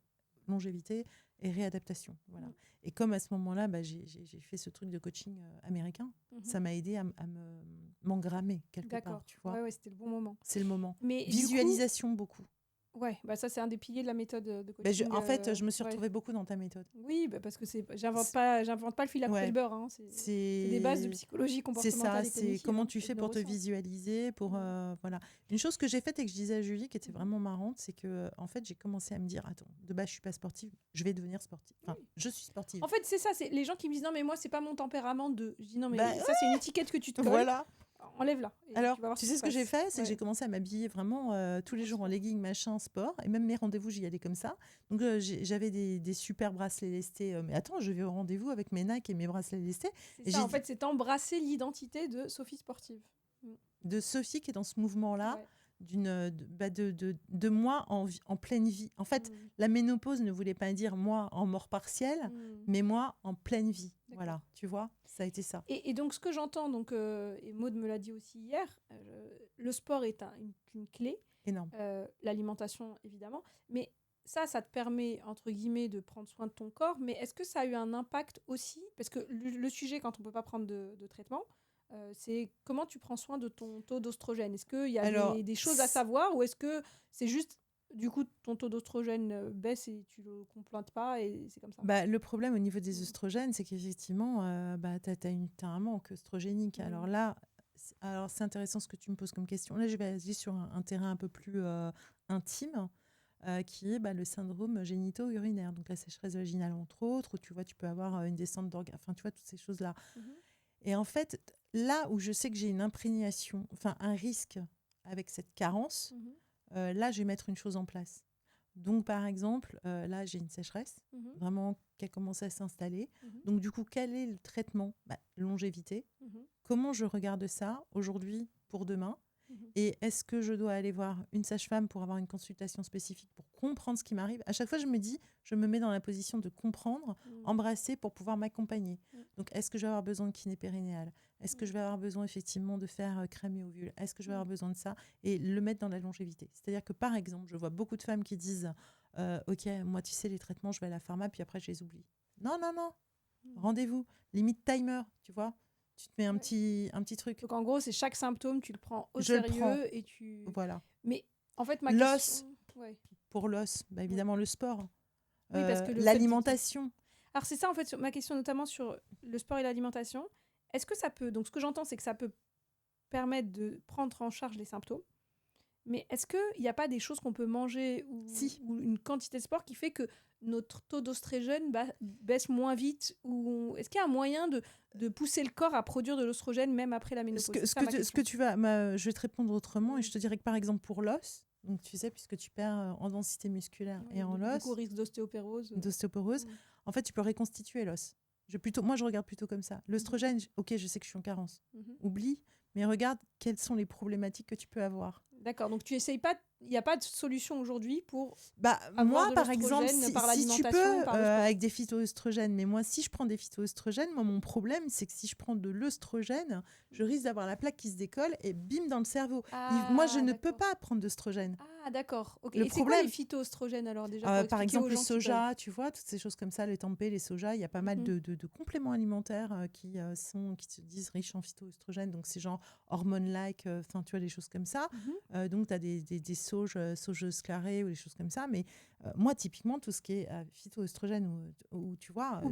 Speaker 2: longévité et réadaptation. Voilà. Et comme à ce moment-là, j'ai fait ce truc de coaching américain, ça m'a aidé à m'engrammer quelque part. Tu vois.
Speaker 1: Ouais, c'était le bon moment.
Speaker 2: C'est le moment.
Speaker 1: Mais
Speaker 2: visualisation, beaucoup.
Speaker 1: Ouais, ça c'est un des piliers de la méthode de coaching.
Speaker 2: En fait, je me suis retrouvée beaucoup dans ta méthode.
Speaker 1: Oui, parce que j'invente pas le fil à couper le beurre. Hein. C'est des bases de psychologie comportementale.
Speaker 2: C'est ça, c'est comment tu fais pour te visualiser, pour voilà. Une chose que j'ai faite et que je disais à Julie, qui était vraiment marrante, c'est que en fait, j'ai commencé à me dire, attends, de base, je suis pas sportive, je vais devenir sportive. Enfin, je suis sportive.
Speaker 1: En fait, c'est ça, c'est les gens qui me disent non mais moi c'est pas mon tempérament de. Je dis non mais ça c'est une étiquette que tu te colles.
Speaker 2: Voilà.
Speaker 1: Enlève-la.
Speaker 2: Alors, tu sais ce que j'ai fait, c'est que j'ai commencé à m'habiller vraiment tous les jours en leggings, machin, sport. Et même mes rendez-vous, j'y allais comme ça. Donc, j'avais des super bracelets lestés. Mais attends, je vais au rendez-vous avec mes Nike et mes bracelets lestés.
Speaker 1: C'est ça, en fait, c'est embrasser l'identité de Sophie sportive.
Speaker 2: De Sophie qui est dans ce mouvement-là. De moi en pleine vie. En fait, la ménopause ne voulait pas dire moi en mort partielle, mais moi en pleine vie. Voilà, tu vois, ça a été ça.
Speaker 1: Et donc, ce que j'entends, et Maud me l'a dit aussi hier, le sport est une clé.
Speaker 2: Énorme.
Speaker 1: L'alimentation, évidemment. Mais ça te permet, entre guillemets, de prendre soin de ton corps. Mais est-ce que ça a eu un impact aussi ? Parce que le sujet, quand on ne peut pas prendre de traitement, c'est comment tu prends soin de ton taux d'oestrogène. Est-ce qu'il y a des choses à savoir ou est-ce que c'est juste, du coup, ton taux d'oestrogène baisse et tu le complaintes pas et c'est comme ça?
Speaker 2: Le problème au niveau des oestrogènes, c'est qu'effectivement, tu as un manque œstrogénique. Alors là, c'est intéressant ce que tu me poses comme question. Là, je vais aller sur un terrain un peu plus intime. Qui est le syndrome génito-urinaire, donc la sécheresse vaginale entre autres, où tu vois, tu peux avoir une descente d'organes, enfin tu vois, toutes ces choses-là. Et en fait, là où je sais que j'ai une imprégnation, enfin un risque avec cette carence, là, je vais mettre une chose en place. Donc, par exemple, là, j'ai une sécheresse, vraiment, qui a commencé à s'installer. Donc, du coup, quel est le traitement ? Longévité. Comment je regarde ça aujourd'hui pour demain ? Et est-ce que je dois aller voir une sage-femme pour avoir une consultation spécifique pour comprendre ce qui m'arrive ? À chaque fois, je me dis, je me mets dans la position de comprendre, embrasser pour pouvoir m'accompagner. Donc, est-ce que je vais avoir besoin de kiné périnéale ? Est-ce que je vais avoir besoin effectivement de faire crème et ovules ? Est-ce que je vais avoir besoin de ça ? Et le mettre dans la longévité. C'est-à-dire que, par exemple, je vois beaucoup de femmes qui disent ok, moi, tu sais, les traitements, je vais à la pharma, puis après, je les oublie. Non. Rendez-vous. Limite timer, tu vois. Tu te mets un petit truc.
Speaker 1: Donc en gros, c'est chaque symptôme, tu le prends au sérieux et tu.
Speaker 2: Voilà.
Speaker 1: Mais en fait,
Speaker 2: l'os. Pour l'os, évidemment le sport.
Speaker 1: Oui, parce que
Speaker 2: l'alimentation.
Speaker 1: Alors c'est ça en fait ma question notamment sur le sport et l'alimentation. Est-ce que ça peut, donc ce que j'entends c'est que ça peut permettre de prendre en charge les symptômes, Mais est-ce qu'il n'y a pas des choses qu'on peut manger
Speaker 2: Si.
Speaker 1: ou une quantité de sport qui fait que notre taux d'oestrogène baisse moins vite est-ce qu'il y a un moyen de pousser le corps à produire de l'oestrogène même après la ménopause?
Speaker 2: Ce que tu vas, je vais te répondre autrement et je te dirais que par exemple pour l'os, donc tu sais, puisque tu perds en densité musculaire et en
Speaker 1: Du
Speaker 2: l'os,
Speaker 1: coup, au risque d'ostéoporose.
Speaker 2: en fait, tu peux reconstituer l'os. Moi, je regarde plutôt comme ça. L'œstrogène, ok, je sais que je suis en carence. Oublie, mais regarde quelles sont les problématiques que tu peux avoir.
Speaker 1: D'accord, donc tu essayes pas, il n'y a pas de solution aujourd'hui pour
Speaker 2: moi, par exemple,
Speaker 1: par
Speaker 2: si tu
Speaker 1: l'alimentation,
Speaker 2: peux,
Speaker 1: par le sport.
Speaker 2: avec des phytoœstrogènes, mais moi, si je prends des phytoœstrogènes, moi, mon problème, c'est que si je prends de l'œstrogène, je risque d'avoir la plaque qui se décolle et bim dans le cerveau. Moi, je ne peux pas prendre d'œstrogène.
Speaker 1: Ah, d'accord. Okay.
Speaker 2: Le
Speaker 1: et
Speaker 2: problème,
Speaker 1: c'est quoi les phytoœstrogènes alors déjà
Speaker 2: par exemple, le soja, tu vois, toutes ces choses comme ça, les tempeh, les sojas, il y a pas mal de compléments alimentaires qui se disent riches en phytoœstrogènes, donc c'est genre hormones-like, tu vois, des choses comme ça. Donc, tu as des saugeuses clarées ou des choses comme ça. Mais moi, typiquement, tout ce qui est phytoœstrogène, ou tu vois,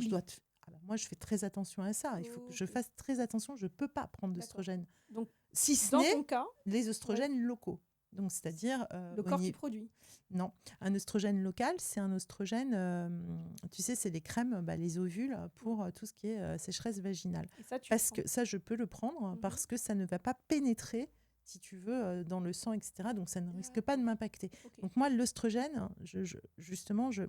Speaker 2: moi, je fais très attention à ça. Il faut que je fasse très attention. Je ne peux pas prendre d'œstrogène.
Speaker 1: Donc,
Speaker 2: si ce n'est les œstrogènes locaux. Donc, c'est-à-dire...
Speaker 1: le corps qui produit.
Speaker 2: Non. Un œstrogène local, c'est un œstrogène... tu sais, c'est les crèmes, les ovules, pour tout ce qui est sécheresse vaginale. Parce que ça, je peux le prendre parce que ça ne va pas pénétrer, si tu veux, dans le sang, etc. Donc, ça ne risque pas de m'impacter. Donc, moi, l'œstrogène,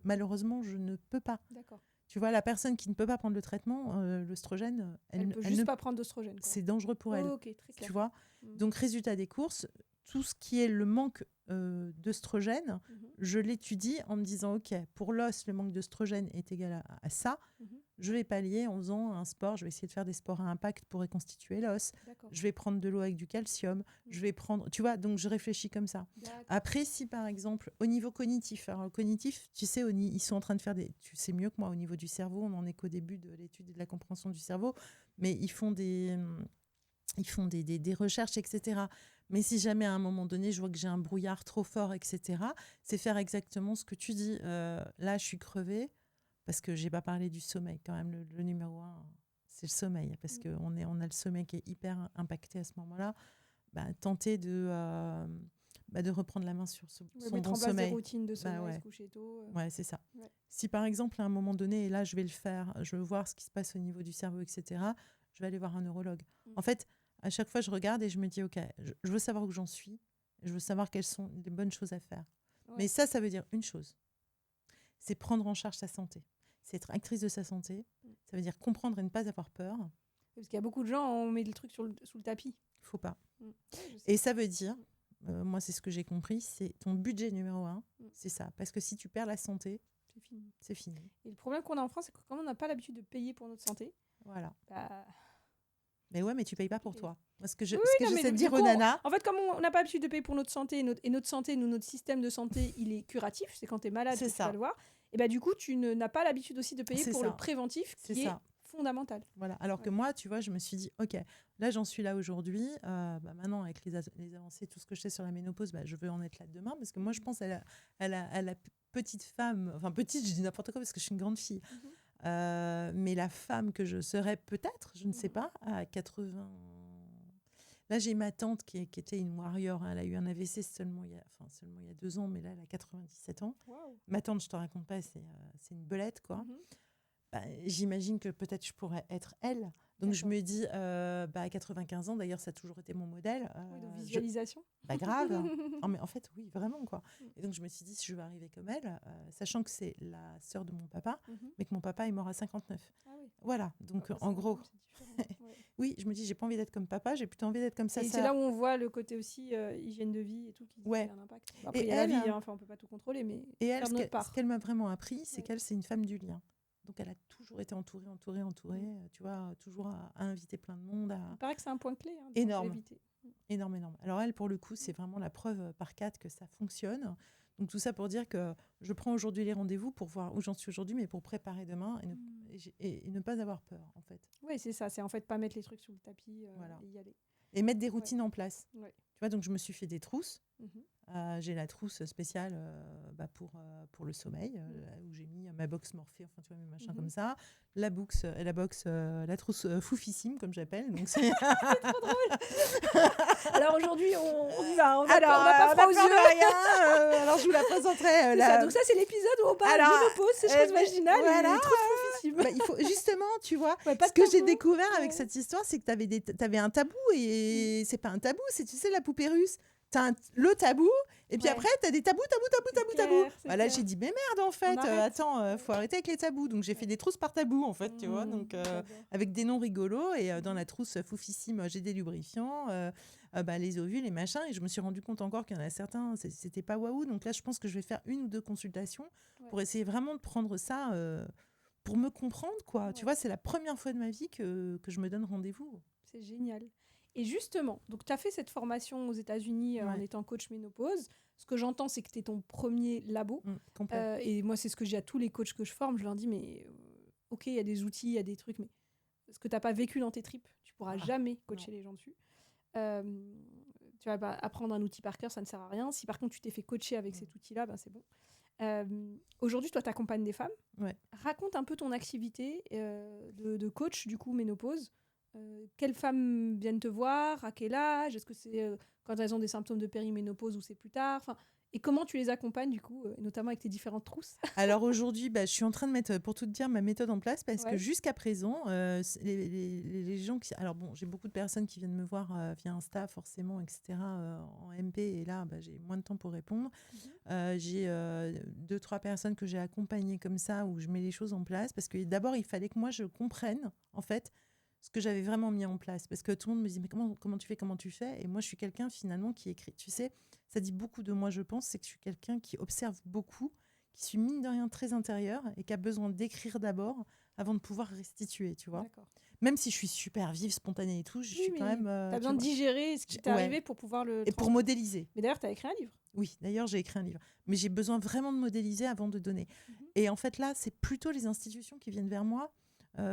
Speaker 2: malheureusement, je ne peux pas.
Speaker 1: D'accord.
Speaker 2: Tu vois, la personne qui ne peut pas prendre le traitement, l'œstrogène...
Speaker 1: Elle ne peut juste pas prendre d'œstrogène.
Speaker 2: C'est dangereux pour elle.
Speaker 1: Okay, très clair.
Speaker 2: Tu vois. Donc, résultat des courses, tout ce qui est le manque d'œstrogène, je l'étudie en me disant, OK, pour l'os, le manque d'œstrogène est égal à ça. Je vais pallier en faisant un sport. Je vais essayer de faire des sports à impact pour reconstituer l'os. Je vais prendre de l'eau avec du calcium. Je vais prendre... Tu vois, donc je réfléchis comme ça. Après, si par exemple, au niveau cognitif, alors cognitif, tu sais, ils sont en train de faire des... Tu sais mieux que moi, au niveau du cerveau, on n'en est qu'au début de l'étude et de la compréhension du cerveau, mais ils font des recherches, etc. Mais si jamais à un moment donné, je vois que j'ai un brouillard trop fort, etc., c'est faire exactement ce que tu dis. Là, je suis crevée, parce que je n'ai pas parlé du sommeil. Quand même, le numéro 1, c'est le sommeil, parce qu'on a le sommeil qui est hyper impacté à ce moment-là. Tenter de reprendre la main sur son bon sommeil. Mettre en place des
Speaker 1: routines de sommeil, se coucher tôt.
Speaker 2: Ouais, c'est ça. Ouais. Si par exemple, à un moment donné, et là, je vais le faire, je veux voir ce qui se passe au niveau du cerveau, etc., je vais aller voir un neurologue. En fait, à chaque fois, je regarde et je me dis, OK, je veux savoir où j'en suis. Je veux savoir quelles sont les bonnes choses à faire. Ouais. Mais ça veut dire une chose. C'est prendre en charge sa santé. C'est être actrice de sa santé. Ça veut dire comprendre et ne pas avoir peur.
Speaker 1: Parce qu'il y a beaucoup de gens, on met le truc sous le tapis.
Speaker 2: Il ne faut pas. Et ça veut dire, moi, c'est ce que j'ai compris, c'est ton budget numéro 1, c'est ça. Parce que si tu perds la santé, c'est fini.
Speaker 1: Et le problème qu'on a en France, c'est que quand on n'a pas l'habitude de payer pour notre santé,
Speaker 2: voilà. Mais ouais, mais tu payes pas pour toi. Parce que j'essaie de
Speaker 1: dire
Speaker 2: aux nanas...
Speaker 1: En fait, comme on n'a pas l'habitude de payer pour notre santé, et notre santé, notre système de santé, il est curatif, c'est quand tu es malade que tu vas le voir, et du coup, tu n'as pas l'habitude aussi de payer pour le préventif, qui est fondamental.
Speaker 2: Voilà. Alors que moi, tu vois, je me suis dit, OK, là, j'en suis là aujourd'hui. Maintenant, avec les avancées, tout ce que je sais sur la ménopause, je veux en être là demain. Parce que moi, je pense à la petite femme... Enfin, petite, je dis n'importe quoi parce que je suis une grande fille. Mais la femme que je serais peut-être, je ne sais pas, à 80... Là, j'ai ma tante qui était une warrior. Elle a eu un AVC seulement il y a 2 ans, mais là, elle a 97 ans. Wow. Ma tante, je ne te raconte pas, c'est une belette, quoi. J'imagine que peut-être je pourrais être elle. Donc, je me dis, à 95 ans, d'ailleurs, ça a toujours été mon modèle.
Speaker 1: De visualisation.
Speaker 2: Grave. Non, mais en fait, oui, vraiment, quoi. Et donc, je me suis dit, si je veux arriver comme elle, sachant que c'est la sœur de mon papa, mais que mon papa est mort à 59. Ah oui. Voilà. Donc, en gros, oui, je me dis, j'ai pas envie d'être comme papa, j'ai plutôt envie d'être comme sa sœur.
Speaker 1: Et c'est là où on voit le côté aussi hygiène de vie et tout qui a un impact. Après, il y a la vie, on peut pas tout contrôler, mais
Speaker 2: et elle, ce qu'elle m'a vraiment appris, c'est qu'elle, c'est une femme du lien. Donc, elle a toujours été entourée, tu vois, toujours à inviter plein de monde. Il
Speaker 1: paraît que c'est un point clé.
Speaker 2: Énorme. Énorme. Alors, elle, pour le coup, c'est vraiment la preuve par 4 que ça fonctionne. Donc, tout ça pour dire que je prends aujourd'hui les rendez-vous pour voir où j'en suis aujourd'hui, mais pour préparer demain et ne pas avoir peur, en fait.
Speaker 1: Oui, c'est ça. C'est en fait pas mettre les trucs sous le tapis et y aller.
Speaker 2: Et mettre des routines en place.
Speaker 1: Ouais.
Speaker 2: vois, donc je me suis fait des trousses.
Speaker 1: Mhm.
Speaker 2: J'ai la trousse spéciale pour le sommeil, où j'ai mis ma box Morphée, enfin, tu vois, mes machins comme ça. La trousse foufissime, comme j'appelle. Donc c'est
Speaker 1: C'est trop drôle. Alors aujourd'hui, on y va. On n'a
Speaker 2: alors,
Speaker 1: pas froid aux
Speaker 2: d'accord,
Speaker 1: yeux.
Speaker 2: rien. Alors je vous la présenterai.
Speaker 1: C'est ça. Donc ça, c'est l'épisode où on parle de ménopause, sécheuse vaginale
Speaker 2: voilà,
Speaker 1: et trop de foufissimes.
Speaker 2: il faut justement, tu vois,
Speaker 1: Ouais, pas
Speaker 2: ce
Speaker 1: de
Speaker 2: que j'ai
Speaker 1: tabou.
Speaker 2: découvert avec cette histoire, c'est que t'avais un tabou et c'est pas un tabou, c'est, tu sais, la poupée russe. Le tabou, et puis après, t'as des tabous. Voilà, j'ai dit, mais merde, en fait, attends, faut arrêter avec les tabous. Donc, j'ai fait des trousses par tabou, en fait, tu vois, donc, avec des noms rigolos. Et dans la trousse foufissime, j'ai des lubrifiants, les ovules, les machins. Et je me suis rendu compte encore qu'il y en a certains, c'était pas waouh. Donc là, je pense que je vais faire 1 ou 2 consultations pour essayer vraiment de prendre ça pour me comprendre, quoi.
Speaker 1: Ouais.
Speaker 2: Tu vois, c'est la première fois de ma vie que je me donne rendez-vous.
Speaker 1: C'est génial. Et justement, donc tu as fait cette formation aux États-Unis en étant coach ménopause. Ce que j'entends, c'est que tu es ton premier labo.
Speaker 2: Complet.
Speaker 1: Et moi, c'est ce que j'ai à tous les coachs que je forme. Je leur dis, mais ok, il y a des outils, il y a des trucs, mais ce que tu n'as pas vécu dans tes tripes, tu pourras jamais coacher les gens dessus. Tu vas pas apprendre un outil par cœur, ça ne sert à rien. Si par contre, tu t'es fait coacher avec cet outil-là, ben, c'est bon. Aujourd'hui, toi, tu accompagnes des femmes. Raconte un peu ton activité de coach, du coup, ménopause. Quelles femmes viennent te voir? À quel âge? Est-ce que c'est quand elles ont des symptômes de périménopause ou c'est plus tard? Et comment tu les accompagnes, du coup, notamment avec tes différentes trousses?
Speaker 2: Alors aujourd'hui, je suis en train de mettre, pour tout te dire, ma méthode en place parce que jusqu'à présent, les gens qui... Alors bon, j'ai beaucoup de personnes qui viennent me voir via Insta, forcément, etc., en MP. Et là, j'ai moins de temps pour répondre. J'ai 2-3 personnes que j'ai accompagnées comme ça, où je mets les choses en place. Parce que d'abord, il fallait que moi, je comprenne, en fait, ce que j'avais vraiment mis en place. Parce que tout le monde me dit, mais comment tu fais? Et moi, je suis quelqu'un, finalement, qui écrit. Tu sais, ça dit beaucoup de moi, je pense, c'est que je suis quelqu'un qui observe beaucoup, qui suis mine de rien très intérieur et qui a besoin d'écrire d'abord avant de pouvoir restituer, tu vois. Même si je suis super vive, spontanée et tout, je suis quand même...
Speaker 1: tu as besoin de digérer ce qui t'est arrivé pour pouvoir le...
Speaker 2: Et pour modéliser.
Speaker 1: Mais d'ailleurs, tu as écrit un livre.
Speaker 2: Oui, d'ailleurs, j'ai écrit un livre. Mais j'ai besoin vraiment de modéliser avant de donner. Et en fait, là, c'est plutôt les institutions qui viennent vers moi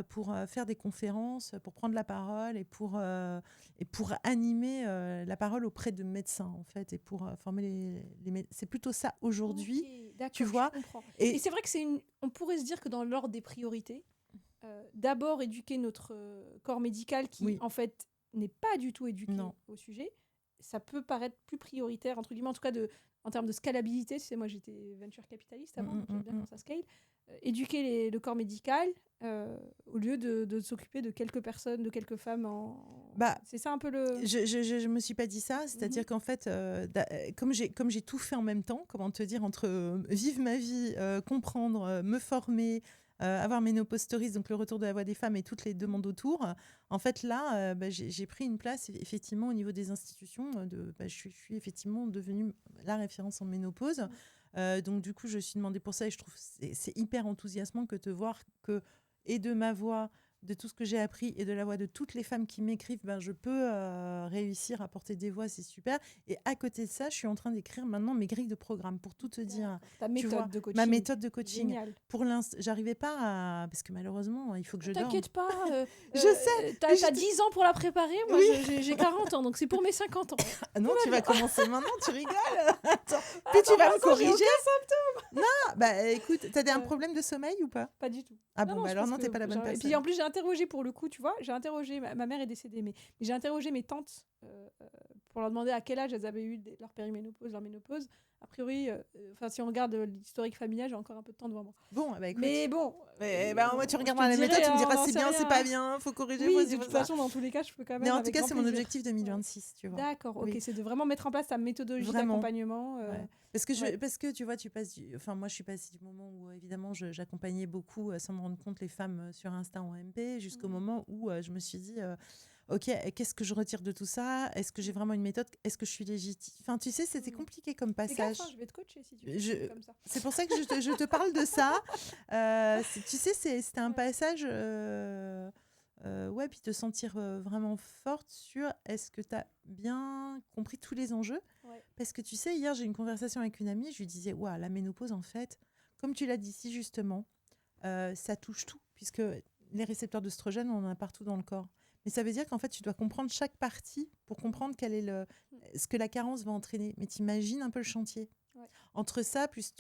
Speaker 2: pour faire des conférences, pour prendre la parole et pour animer la parole auprès de médecins, en fait, et pour former les médecins. C'est plutôt ça aujourd'hui, tu vois.
Speaker 1: Et c'est vrai que on pourrait se dire que dans l'ordre des priorités, d'abord éduquer notre corps médical qui, en fait, n'est pas du tout éduqué au sujet. Ça peut paraître plus prioritaire, entre guillemets, en tout cas en termes de scalabilité. Tu sais, moi, j'étais venture capitaliste avant, donc j'aime bien quand ça scale. Éduquer le corps médical au lieu de s'occuper de quelques personnes, de quelques femmes. C'est ça un peu le...
Speaker 2: Je me suis pas dit ça, c'est-à-dire qu'en fait, comme j'ai tout fait en même temps, comment te dire, entre vivre ma vie, comprendre, me former, avoir Ménopause Stories, donc le retour de la voix des femmes et toutes les demandes autour, en fait là, j'ai pris une place effectivement au niveau des institutions. Je suis effectivement devenue la référence en ménopause. Donc du coup, je suis demandée pour ça et je trouve c'est hyper enthousiasmant que de voir que, et de ma voix, de tout ce que j'ai appris et de la voix de toutes les femmes qui m'écrivent, je peux réussir à porter des voix, c'est super. Et à côté de ça, je suis en train d'écrire maintenant mes grilles de programme pour tout te dire.
Speaker 1: Ta méthode de coaching.
Speaker 2: Ma méthode de coaching.
Speaker 1: Génial.
Speaker 2: Pour l'instant, j'arrivais pas à... Parce que malheureusement, il faut que je dorme.
Speaker 1: T'inquiète pas.
Speaker 2: Je sais.
Speaker 1: T'as 10 ans pour la préparer. Moi, j'ai 40 ans, donc c'est pour mes 50 ans.
Speaker 2: Non, tu vas commencer maintenant, tu rigoles. Attends. Puis tu vas me corriger. Non, écoute, t'as un problème de sommeil ou pas?
Speaker 1: Pas du tout.
Speaker 2: Ah bon, alors non, t'es pas la bonne personne.
Speaker 1: Et puis en plus, j'ai interrogé pour le coup, tu vois, j'ai interrogé, ma mère est décédée, mais j'ai interrogé mes tantes pour leur demander à quel âge elles avaient eu leur périménopause, leur ménopause. A priori, si on regarde l'historique familial, j'ai encore un peu de temps devant moi.
Speaker 2: Bon, écoute.
Speaker 1: Mais bon.
Speaker 2: Moi, tu regarderas la méthode, tu me diras c'est bien, c'est pas bien, faut corriger.
Speaker 1: Oui, de toute façon, dans tous les cas, je peux quand même.
Speaker 2: Mais en tout cas, c'est mon objectif 2026, tu vois.
Speaker 1: D'accord, ok, c'est de vraiment mettre en place ta méthodologie d'accompagnement.
Speaker 2: Parce que tu vois, moi, je suis passée du moment où évidemment j'accompagnais beaucoup sans me rendre compte les femmes sur Insta en MP jusqu'au moment où je me suis dit ok, qu'est-ce que je retire de tout ça? Est-ce que j'ai vraiment une méthode? Est-ce que je suis légitime? Enfin, tu sais, c'était compliqué comme passage.
Speaker 1: Je vais te coacher si tu veux. Comme ça.
Speaker 2: C'est pour ça que je te parle de ça. Tu sais, c'était un passage... puis te sentir vraiment forte sur est-ce que tu as bien compris tous les enjeux. Parce que tu sais, hier, j'ai eu une conversation avec une amie, je lui disais, la ménopause, en fait, comme tu l'as dit si justement, ça touche tout, puisque les récepteurs d'œstrogènes, on en a partout dans le corps. Mais ça veut dire qu'en fait, tu dois comprendre chaque partie pour comprendre ce que la carence va entraîner. Mais t'imagines un peu le chantier.
Speaker 1: Ouais.
Speaker 2: Entre ça, plus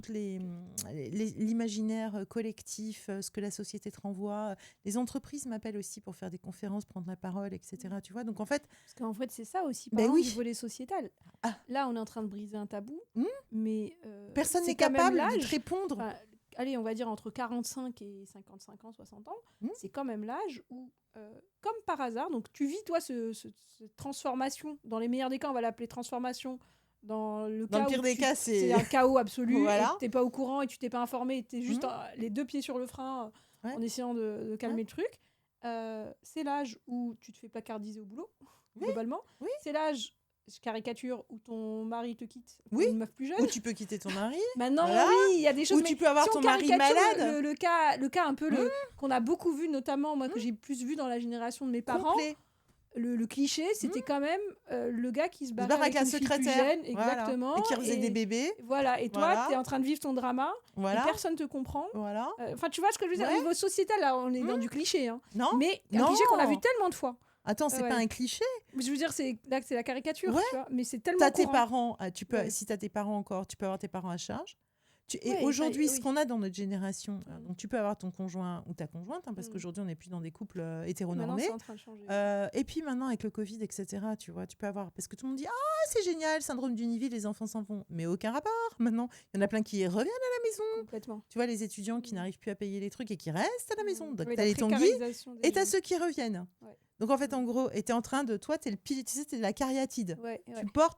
Speaker 2: l'imaginaire collectif, ce que la société te renvoie. Les entreprises m'appellent aussi pour faire des conférences, prendre la parole, etc. Tu vois, donc en fait...
Speaker 1: Parce qu'en fait, c'est ça aussi,
Speaker 2: Ben
Speaker 1: par
Speaker 2: oui.
Speaker 1: du volet sociétal.
Speaker 2: Ah.
Speaker 1: Là, on est en train de briser un tabou,
Speaker 2: Mmh.
Speaker 1: mais
Speaker 2: personne
Speaker 1: c'est
Speaker 2: n'est
Speaker 1: quand même
Speaker 2: capable de
Speaker 1: l'âge.
Speaker 2: te répondre.
Speaker 1: Enfin, allez, on va dire entre 45 et 55 ans, 60 ans, c'est quand même l'âge où, comme par hasard, donc tu vis, toi, cette transformation. Dans les meilleurs des cas, on va l'appeler transformation. Dans le
Speaker 2: pire des cas, c'est
Speaker 1: un chaos absolu.
Speaker 2: Voilà.
Speaker 1: Et tu n'es pas au courant et tu t'es pas informé et tu es juste les deux pieds sur le frein
Speaker 2: Ouais.
Speaker 1: en essayant de calmer le truc. C'est l'âge où tu te fais placardiser au boulot, globalement.
Speaker 2: Oui.
Speaker 1: C'est l'âge, je caricature, où ton mari te quitte pour
Speaker 2: Oui.
Speaker 1: une meuf plus jeune.
Speaker 2: Ou tu peux quitter ton mari.
Speaker 1: Maintenant,
Speaker 2: Voilà.
Speaker 1: oui, il y a des choses.
Speaker 2: Ou tu peux avoir
Speaker 1: si on
Speaker 2: ton mari
Speaker 1: caricature
Speaker 2: malade.
Speaker 1: le cas un peu qu'on a beaucoup vu, notamment moi que j'ai plus vu dans la génération de mes parents.
Speaker 2: Complet.
Speaker 1: Le cliché, c'était quand même le gars qui se barrait
Speaker 2: avec la
Speaker 1: une fille plus
Speaker 2: secrétaire.
Speaker 1: jeune,
Speaker 2: Voilà.
Speaker 1: exactement.
Speaker 2: Et qui faisait des bébés.
Speaker 1: Voilà, et toi,
Speaker 2: Voilà.
Speaker 1: tu es en train de vivre ton drama,
Speaker 2: Voilà.
Speaker 1: et personne te comprend.
Speaker 2: Voilà.
Speaker 1: Enfin, tu vois ce que je veux dire,
Speaker 2: Ouais.
Speaker 1: au niveau sociétal, là, on est dans du cliché. Hein.
Speaker 2: Non.
Speaker 1: Mais un
Speaker 2: Non.
Speaker 1: cliché qu'on a vu tellement de fois.
Speaker 2: Attends, c'est pas un cliché.
Speaker 1: Je veux dire, c'est la caricature,
Speaker 2: Ouais.
Speaker 1: tu vois, mais c'est tellement
Speaker 2: T'as tes
Speaker 1: courant.
Speaker 2: parents, si tu as tes parents encore, tu peux avoir tes parents à charge. Et aujourd'hui, ce qu'on a dans notre génération, donc tu peux avoir ton conjoint ou ta conjointe, parce qu'aujourd'hui, on n'est plus dans des couples hétéronormés.
Speaker 1: Maintenant, c'est en train de changer.
Speaker 2: Et puis maintenant, avec le Covid, etc., tu vois, tu peux avoir... Parce que tout le monde dit « Ah, c'est génial, syndrome d'Univille, les enfants s'en vont. » Mais aucun rapport, maintenant. Il y en a plein qui reviennent à la maison.
Speaker 1: Complètement.
Speaker 2: Tu vois, les étudiants qui n'arrivent plus à payer les trucs et qui restent à la maison. Donc,
Speaker 1: Oui,
Speaker 2: t'as les tanguis
Speaker 1: précarisation des
Speaker 2: et t'as
Speaker 1: jeunes.
Speaker 2: ceux qui reviennent.
Speaker 1: Ouais.
Speaker 2: Donc, en fait, en gros, t'es en train de... Toi, t'es le pilier, tu sais, t'es de la cariatide.
Speaker 1: Ouais.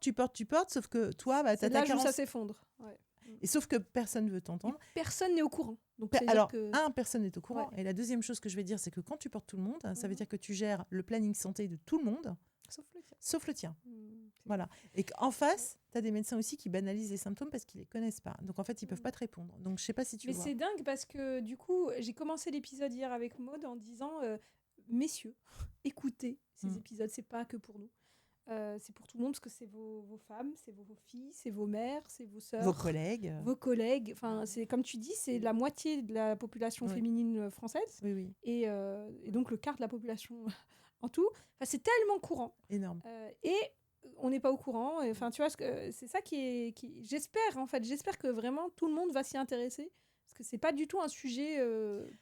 Speaker 2: Tu portes, sauf que toi, t'as
Speaker 1: c'est
Speaker 2: ta
Speaker 1: l'âge où
Speaker 2: carence.
Speaker 1: ça s'effondre. Ouais.
Speaker 2: Et sauf que personne ne veut t'entendre.
Speaker 1: Et personne n'est au courant. Donc,
Speaker 2: Alors,
Speaker 1: que...
Speaker 2: personne n'est au courant. Ouais. Et la deuxième chose que je vais dire, c'est que quand tu portes tout le monde, ça veut dire que tu gères le planning santé de tout le monde, sauf le tien. Voilà. Et qu'en face, tu as des médecins aussi qui banalisent les symptômes parce qu'ils ne les connaissent pas. Donc, en fait, ils ne peuvent pas te répondre. Donc, je ne sais pas si tu vois.
Speaker 1: Mais c'est dingue parce que, du coup, j'ai commencé l'épisode hier avec Maud en disant messieurs, écoutez ces épisodes, c'est pas que pour nous. C'est pour tout le monde parce que c'est vos femmes, c'est vos filles, c'est vos mères, c'est vos sœurs, vos collègues. Enfin, c'est comme tu dis, c'est la moitié de la population féminine française.
Speaker 2: Oui.
Speaker 1: Et donc le quart de la population en tout. Enfin, c'est tellement courant.
Speaker 2: Énorme.
Speaker 1: Et on n'est pas au courant. Enfin, tu vois, c'est ça j'espère que vraiment tout le monde va s'y intéresser. Parce que c'est pas du tout un sujet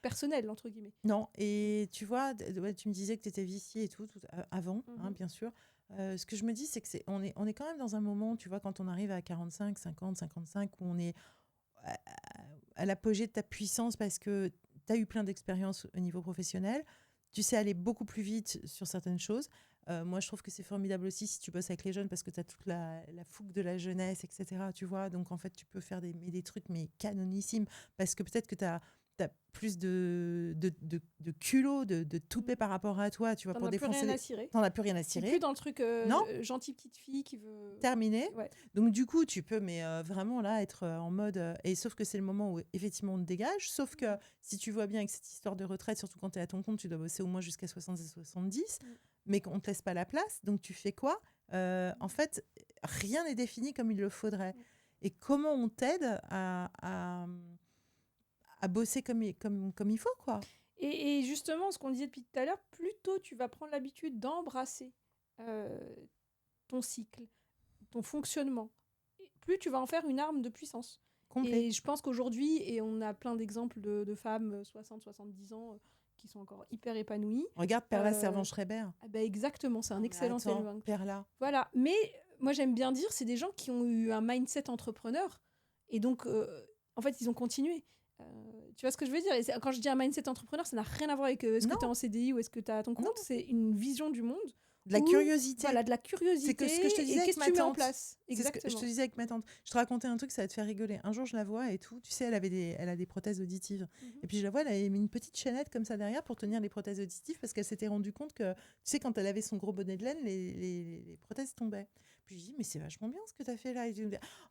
Speaker 1: personnel, entre guillemets.
Speaker 2: Non, et tu vois, tu me disais que tu étais viciée et tout avant, bien sûr. Ce que je me dis, c'est qu'on est quand même dans un moment, tu vois, quand on arrive à 45, 50, 55, où on est à l'apogée de ta puissance parce que tu as eu plein d'expériences au niveau professionnel. Tu sais aller beaucoup plus vite sur certaines choses. Moi, je trouve que c'est formidable aussi si tu bosses avec les jeunes parce que tu as toute la fougue de la jeunesse, etc. Tu vois, donc en fait, tu peux faire des trucs mais canonissimes parce que peut-être que tu as plus de culot, de toupet par rapport à toi, tu vois, pour défoncer. T'en as plus rien à cirer.
Speaker 1: C'est plus dans le truc gentille petite fille qui veut...
Speaker 2: Terminé. Ouais. Donc du coup, tu peux vraiment là être en mode... et sauf que c'est le moment où effectivement on te dégage. Sauf que si tu vois bien avec cette histoire de retraite, surtout quand tu es à ton compte, tu dois bosser au moins jusqu'à 70, mais qu'on ne te laisse pas la place. Donc tu fais quoi en fait, rien n'est défini comme il le faudrait. Et comment on t'aide à bosser comme il faut, quoi.
Speaker 1: Et justement, ce qu'on disait depuis tout à l'heure, plus tôt tu vas prendre l'habitude d'embrasser ton cycle, ton fonctionnement, plus tu vas en faire une arme de puissance. Complet. Et je pense qu'aujourd'hui, et on a plein d'exemples de femmes 60-70 ans qui sont encore hyper épanouies.
Speaker 2: Regarde Perla Servan-Schreiber.
Speaker 1: Exactement, c'est un excellent exemple.
Speaker 2: Perla.
Speaker 1: Voilà, mais moi j'aime bien dire, c'est des gens qui ont eu un mindset entrepreneur, et donc en fait ils ont continué. Tu vois ce que je veux dire? Et quand je dis un mindset entrepreneur, ça n'a rien à voir avec est-ce que tu es en CDI ou est-ce que tu as ton compte. C'est une vision du monde.
Speaker 2: De la curiosité.
Speaker 1: Voilà, de la curiosité.
Speaker 2: C'est ce que je te disais avec ma tante.
Speaker 1: Qu'est-ce que tu mets en place?
Speaker 2: Exactement. Je te disais avec ma tante. Je te racontais un truc, ça va te faire rigoler. Un jour, je la vois et tout. Tu sais, elle a des prothèses auditives. Et puis, je la vois, elle avait mis une petite chaînette comme ça derrière pour tenir les prothèses auditives parce qu'elle s'était rendue compte que, tu sais, quand elle avait son gros bonnet de laine, les prothèses tombaient. Puis je dis, mais c'est vachement bien ce que tu as fait là. Et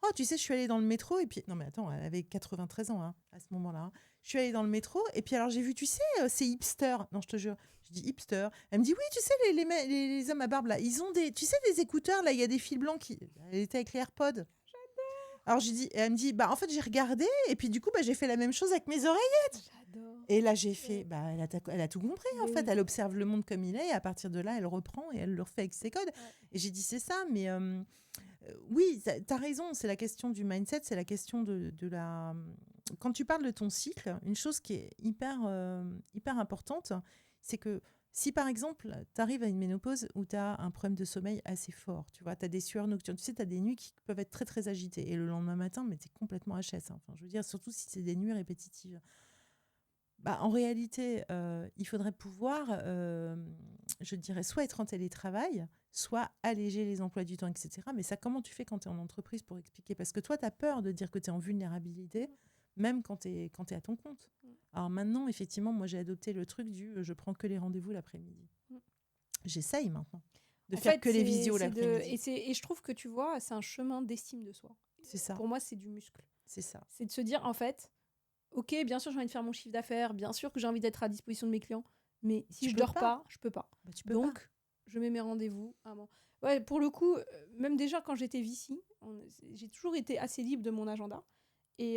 Speaker 2: oh, tu sais, je suis allée dans le métro. Et puis, non, mais attends, elle avait 93 ans à ce moment-là. Je suis allée dans le métro. Et puis, alors, j'ai vu, tu sais, c'est hipster. Non, je te jure. Je dis hipster. Elle me dit, oui, tu sais, les hommes à barbe, là, ils ont des écouteurs. Là, il y a des fils blancs qui. Elle était avec les AirPods. J'adore. Alors, j'ai dit, et elle me dit, en fait, j'ai regardé, et puis du coup, j'ai fait la même chose avec mes oreilles.
Speaker 1: J'adore.
Speaker 2: Et là, j'ai fait, elle a tout compris, en
Speaker 1: Mais
Speaker 2: fait.
Speaker 1: oui.
Speaker 2: Elle observe le monde comme il est, et à partir de là, elle reprend et elle le refait avec ses codes.
Speaker 1: Ouais.
Speaker 2: Et j'ai dit, c'est ça, mais oui, t'as raison, c'est la question du mindset, c'est la question de la... Quand tu parles de ton cycle, une chose qui est hyper importante, c'est que si par exemple, tu arrives à une ménopause où tu as un problème de sommeil assez fort, tu vois, tu as des sueurs nocturnes, tu sais, tu as des nuits qui peuvent être très très agitées, et le lendemain matin, mais tu es complètement HS. Enfin, je veux dire, surtout si c'est des nuits répétitives. En réalité, il faudrait pouvoir, je dirais, soit être en télétravail, soit alléger les emplois du temps, etc. Mais ça, comment tu fais quand tu es en entreprise pour expliquer ? Parce que toi, tu as peur de dire que tu es en vulnérabilité, même quand tu es à ton compte. Alors maintenant, effectivement, moi, j'ai adopté le truc du je prends que les rendez-vous l'après-midi. J'essaye maintenant de faire que les visios l'après-midi.
Speaker 1: Et je trouve que tu vois, c'est un chemin d'estime de soi.
Speaker 2: C'est ça.
Speaker 1: Pour moi, c'est du muscle.
Speaker 2: C'est ça.
Speaker 1: C'est de se dire, en fait, ok, bien sûr, j'ai envie de faire mon chiffre d'affaires, bien sûr que j'ai envie d'être à disposition de mes clients, mais si je dors pas, je peux pas. Donc, je mets mes rendez-vous. Ouais, pour le coup, même déjà quand j'étais VC, j'ai toujours été assez libre de mon agenda. Et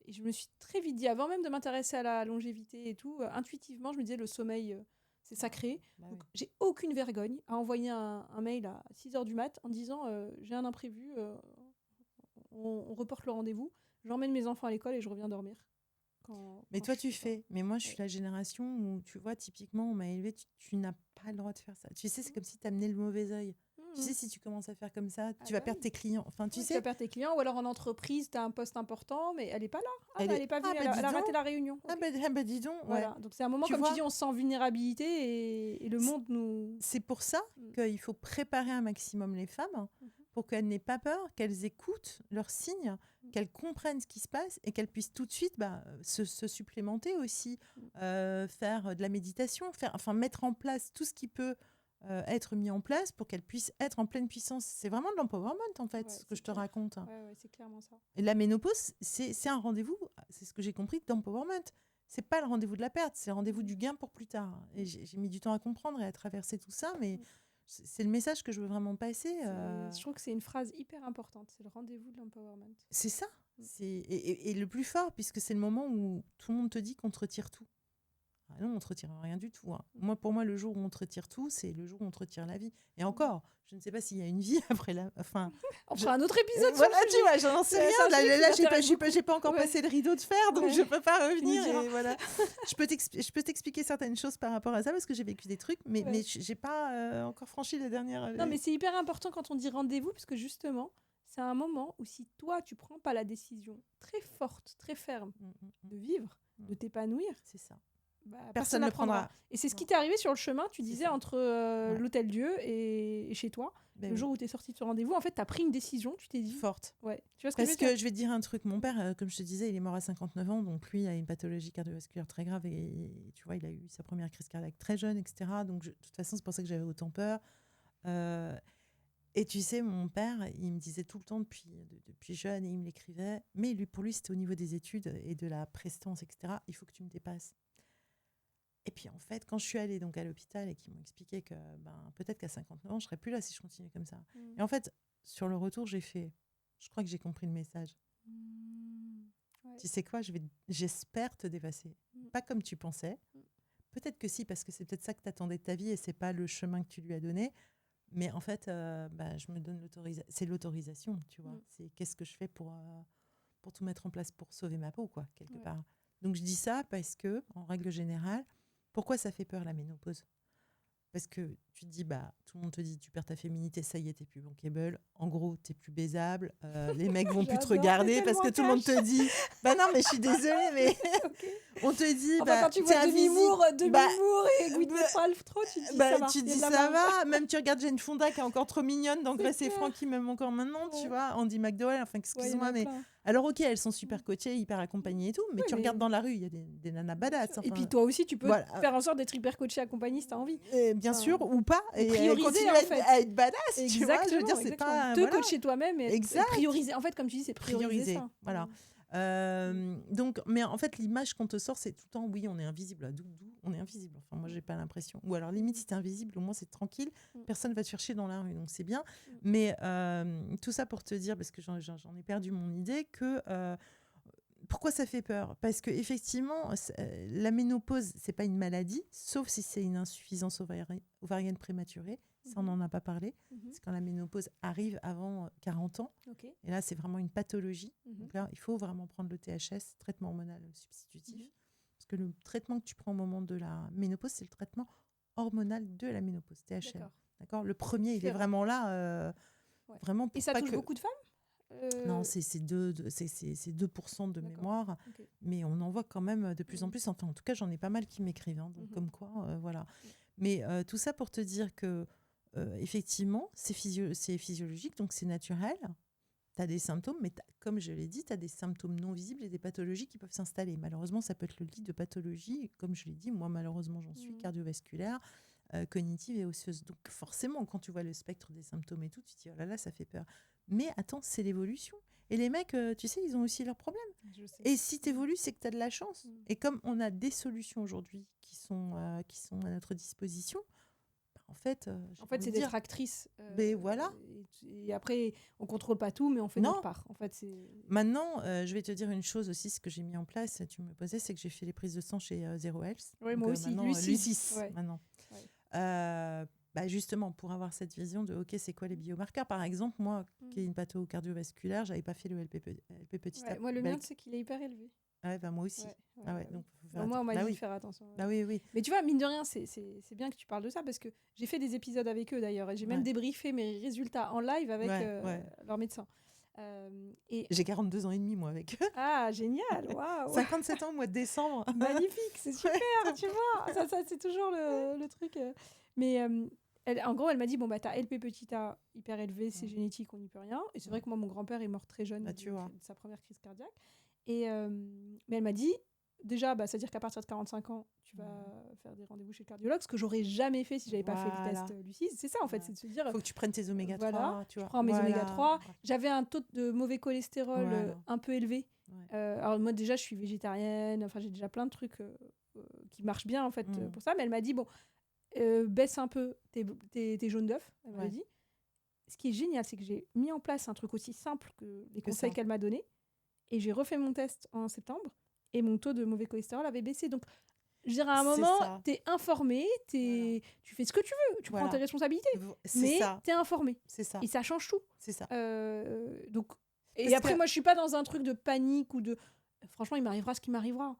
Speaker 1: je me suis très vite dit, avant même de m'intéresser à la longévité et tout, intuitivement, je me disais, le sommeil, c'est sacré. Donc, j'ai aucune vergogne à envoyer un mail à 6h du mat en disant, j'ai un imprévu, on reporte le rendez-vous. J'emmène mes enfants à l'école et je reviens dormir.
Speaker 2: Mais toi, tu fais. Mais moi, je suis la génération où, tu vois, typiquement, on m'a élevé, tu n'as pas le droit de faire ça. Tu sais, c'est comme si tu amenais le mauvais œil. Tu sais, si tu commences à faire comme ça, tu vas perdre tes clients. Enfin, tu sais.
Speaker 1: Tu vas perdre tes clients, ou alors en entreprise, tu as un poste important, mais elle n'est pas là. Elle n'est pas venue, elle a raté la réunion.
Speaker 2: Dis donc.
Speaker 1: Voilà.
Speaker 2: Ouais.
Speaker 1: Donc, c'est un moment, comme tu dis, on se sent en vulnérabilité et le monde nous...
Speaker 2: C'est pour ça qu'il faut préparer un maximum les femmes pour qu'elles n'aient pas peur, qu'elles écoutent leurs signes, qu'elles comprennent ce qui se passe et qu'elles puissent tout de suite se supplémenter aussi, faire de la méditation, mettre en place tout ce qui peut être mis en place pour qu'elles puissent être en pleine puissance. C'est vraiment de l'empowerment, en fait, ce que je te raconte.
Speaker 1: Ouais, c'est clairement ça.
Speaker 2: Et la ménopause, c'est un rendez-vous, c'est ce que j'ai compris, d'empowerment. C'est pas le rendez-vous de la perte, c'est le rendez-vous du gain pour plus tard. Et j'ai mis du temps à comprendre et à traverser tout ça, mais c'est le message que je veux vraiment passer.
Speaker 1: Je trouve que c'est une phrase hyper importante, c'est le rendez-vous de l'empowerment.
Speaker 2: C'est ça. Et le plus fort, puisque c'est le moment où tout le monde te dit qu'on te retire tout. Ah non, on ne te retire rien du tout. Hein. Pour moi, le jour où on te retire tout, c'est le jour où on te retire la vie. Et encore, je ne sais pas s'il y a une vie après la... Enfin,
Speaker 1: on fera un autre épisode sur
Speaker 2: voilà, tu vois, j'en sais rien. Là, j'ai pas encore passé le rideau de fer, donc je ne peux pas revenir. Et voilà. Je peux t'expliquer certaines choses par rapport à ça, parce que j'ai vécu des trucs, mais je n'ai pas encore franchi la dernière...
Speaker 1: Non, mais c'est hyper important quand on dit rendez-vous, parce que justement, c'est un moment où si toi, tu ne prends pas la décision très forte, très ferme de vivre, de t'épanouir,
Speaker 2: c'est ça.
Speaker 1: Personne ne le prendra. Et c'est ce qui t'est arrivé sur le chemin, tu disais, entre l'Hôtel Dieu et chez toi. Le jour où tu es sortie de ce rendez-vous, en fait, tu as pris une décision, tu t'es dit...
Speaker 2: Forte.
Speaker 1: Ouais.
Speaker 2: Tu vois ce Parce que je vais te dire un truc. Mon père, comme je te disais, il est mort à 59 ans, donc lui, il a une pathologie cardiovasculaire très grave et tu vois, il a eu sa première crise cardiaque très jeune, etc. Donc, de toute façon, c'est pour ça que j'avais autant peur. Et tu sais, mon père, il me disait tout le temps depuis jeune, et il me l'écrivait, mais pour lui, c'était au niveau des études et de la prestance, etc. Il faut que tu me dépasses. Et puis en fait, quand je suis allée donc à l'hôpital et qu'ils m'ont expliqué que peut-être qu'à 59 ans, je ne serais plus là si je continuais comme ça. Et en fait, sur le retour, je crois que j'ai compris le message. Ouais. Tu sais quoi, j'espère te dépasser. Pas comme tu pensais. Peut-être que si, parce que c'est peut-être ça que tu attendais de ta vie et ce n'est pas le chemin que tu lui as donné. Mais en fait, je me donne l'autorisation. C'est l'autorisation, tu vois. C'est qu'est-ce que je fais pour tout mettre en place pour sauver ma peau, quoi, quelque part. Donc je dis ça parce que, en règle générale, pourquoi ça fait peur la ménopause ? Parce que tu te dis, tout le monde te dit, tu perds ta féminité, ça y est, t'es plus bankable. En gros, t'es plus baisable. Les mecs vont plus te regarder parce que tout le monde te dit, non, mais je suis désolée, mais on te dit,
Speaker 1: quand tu vois demi-mour et Gwyneth Paltrow, tu te dis, ça va.
Speaker 2: Tu te dis, ça va. Même tu regardes Jane Fonda qui est encore trop mignonne dans Grace et Frankie, qui m'aime encore maintenant, tu vois. Andy McDowell, enfin, excuse-moi, mais... Alors, ok, elles sont super coachées, hyper accompagnées et tout, mais tu regardes dans la rue, il y a des nanas badass.
Speaker 1: Et puis toi aussi, tu peux faire en sorte d'être hyper coachée, accompagnée si tu as envie.
Speaker 2: Bien sûr, ou pas. Et
Speaker 1: prioriser, en fait.
Speaker 2: À être badass,
Speaker 1: exactement,
Speaker 2: tu vois. Je veux dire, c'est pas...
Speaker 1: Te coacher toi-même et prioriser. En fait, comme tu dis, c'est prioriser ça.
Speaker 2: Voilà. Donc, mais en fait, l'image qu'on te sort, c'est tout le temps, oui, on est invisible. D'où on est invisible. Enfin, moi, j'ai pas l'impression. Ou alors, limite, si t'es invisible, au moins, c'est tranquille. Personne va te chercher dans la rue, donc c'est bien. Mais tout ça pour te dire, parce que j'en ai perdu mon idée, que pourquoi ça fait peur? Parce que effectivement, la ménopause, c'est pas une maladie, sauf si c'est une insuffisance ovarienne prématurée. Ça, on n'en a pas parlé. C'est quand la ménopause arrive avant 40 ans.
Speaker 1: Ok.
Speaker 2: Et là, c'est vraiment une pathologie. Donc là, il faut vraiment prendre le THS, traitement hormonal substitutif. Parce que le traitement que tu prends au moment de la ménopause, c'est le traitement hormonal de la ménopause, THM. D'accord. Le premier, il est vraiment là. Vraiment pour
Speaker 1: Et ça
Speaker 2: pas
Speaker 1: touche
Speaker 2: que...
Speaker 1: beaucoup de femmes?
Speaker 2: Non, c'est 2% de mémoire, mais on en voit quand même de plus en plus. Enfin, en tout cas, j'en ai pas mal qui m'écrivent, hein, donc comme quoi, voilà. Mais tout ça pour te dire que, effectivement, c'est physiologique, donc c'est naturel. Tu as des symptômes, mais comme je l'ai dit, tu as des symptômes non visibles et des pathologies qui peuvent s'installer. Malheureusement, ça peut être le lit de pathologie. Comme je l'ai dit, moi, malheureusement, j'en suis cardiovasculaire, cognitive et osseuse. Donc forcément, quand tu vois le spectre des symptômes et tout, tu te dis, oh là là, ça fait peur. Mais attends, c'est l'évolution. Et les mecs, tu sais, ils ont aussi leurs problèmes. Et si tu évolues, c'est que tu as de la chance. Et comme on a des solutions aujourd'hui qui sont à notre disposition, en fait,
Speaker 1: c'est d'être actrice.
Speaker 2: Mais voilà.
Speaker 1: Et après, on contrôle pas tout, mais on fait notre part. En fait,
Speaker 2: maintenant, je vais te dire une chose aussi, ce que j'ai mis en place, tu me posais, c'est que j'ai fait les prises de sang chez Zero Health.
Speaker 1: Oui, moi aussi.
Speaker 2: Lucis, maintenant. Justement, pour avoir cette vision de, OK, c'est quoi les biomarqueurs? Par exemple, moi, qui ai une patho cardiovasculaire, j'avais pas fait le LP petit A.
Speaker 1: Moi, le mien, c'est qu'il est hyper élevé.
Speaker 2: Ouais, moi aussi. Donc,
Speaker 1: moi, on m'a dit de faire attention.
Speaker 2: Oui.
Speaker 1: Mais tu vois, mine de rien, c'est bien que tu parles de ça parce que j'ai fait des épisodes avec eux d'ailleurs et j'ai même débriefé mes résultats en live avec leur médecin.
Speaker 2: Et... J'ai 42 ans et demi, moi, avec eux.
Speaker 1: Ah, génial, waouh.
Speaker 2: 57 ans au mois de décembre.
Speaker 1: Magnifique, c'est super, tu vois. Ça c'est toujours le truc. Mais en gros, elle m'a dit, bon, bah, t'as LP petit a hyper élevé, c'est génétique, on n'y peut rien. Et c'est vrai que moi, mon grand-père est mort très jeune de sa première crise cardiaque. Mais elle m'a dit, déjà, c'est-à-dire qu'à partir de 45 ans, tu vas faire des rendez-vous chez le cardiologue, ce que j'aurais jamais fait si j'avais pas fait le test Lucis. C'est ça, en fait, c'est de se dire...
Speaker 2: Faut que tu prennes tes oméga 3, tu vois.
Speaker 1: Je prends mes oméga 3. J'avais un taux de mauvais cholestérol un peu élevé. Alors moi, déjà, je suis végétarienne. Enfin, j'ai déjà plein de trucs qui marchent bien, en fait, pour ça. Mais elle m'a dit, bon, baisse un peu tes jaunes d'œufs, elle m'a dit. Ce qui est génial, c'est que j'ai mis en place un truc aussi simple que les conseils qu'elle m'a donnés. Et j'ai refait mon test en septembre et mon taux de mauvais cholestérol avait baissé. Donc, je dirais à un moment, tu es informé, tu fais ce que tu veux, tu prends tes responsabilités, mais tu es informé.
Speaker 2: C'est ça.
Speaker 1: Et ça change tout.
Speaker 2: C'est ça.
Speaker 1: Donc, et après, moi, je suis pas dans un truc de panique ou de... Franchement, il m'arrivera ce qui m'arrivera.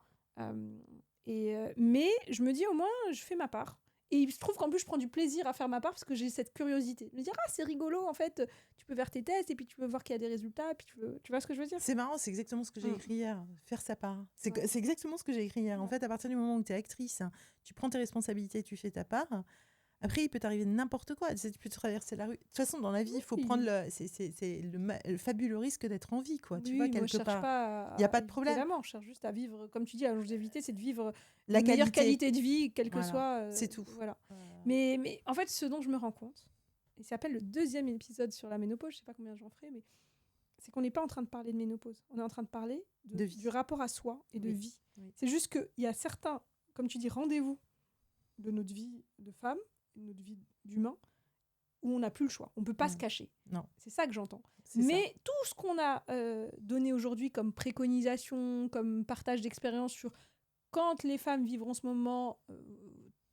Speaker 1: Mais je me dis, au moins, je fais ma part. Et il se trouve qu'en plus, je prends du plaisir à faire ma part parce que j'ai cette curiosité. De me dire, c'est rigolo, en fait, tu peux faire tes tests et puis tu peux voir qu'il y a des résultats. Et puis tu vois ce que je veux dire?
Speaker 2: C'est marrant, c'est exactement ce que j'ai écrit hier. Faire sa part. C'est exactement ce que j'ai écrit hier. En fait, à partir du moment où tu es actrice, tu prends tes responsabilités, tu fais ta part. Après, il peut t'arriver n'importe quoi. Tu peux traverser la rue. De toute façon, dans la vie, il faut prendre le fabuleux risque d'être en vie, quoi. Tu vois, quelque part. Il n'y a pas de problème.
Speaker 1: Évidemment, je cherche juste à vivre, comme tu dis, la longévité, c'est de vivre la meilleure qualité de vie, quelle que soit.
Speaker 2: C'est tout.
Speaker 1: Voilà. Mais en fait, ce dont je me rends compte, et ça s'appelle le 2e épisode sur la ménopause, je ne sais pas combien j'en ferai, mais c'est qu'on n'est pas en train de parler de ménopause. On est en train de parler du rapport à soi et de vie. C'est juste qu'il y a certains, comme tu dis, rendez-vous de notre vie de femme, notre vie d'humain, où on n'a plus le choix. On ne peut pas se cacher.
Speaker 2: Non.
Speaker 1: C'est ça que j'entends. Mais tout ce qu'on a donné aujourd'hui comme préconisation, comme partage d'expérience sur quand les femmes vivent en ce moment,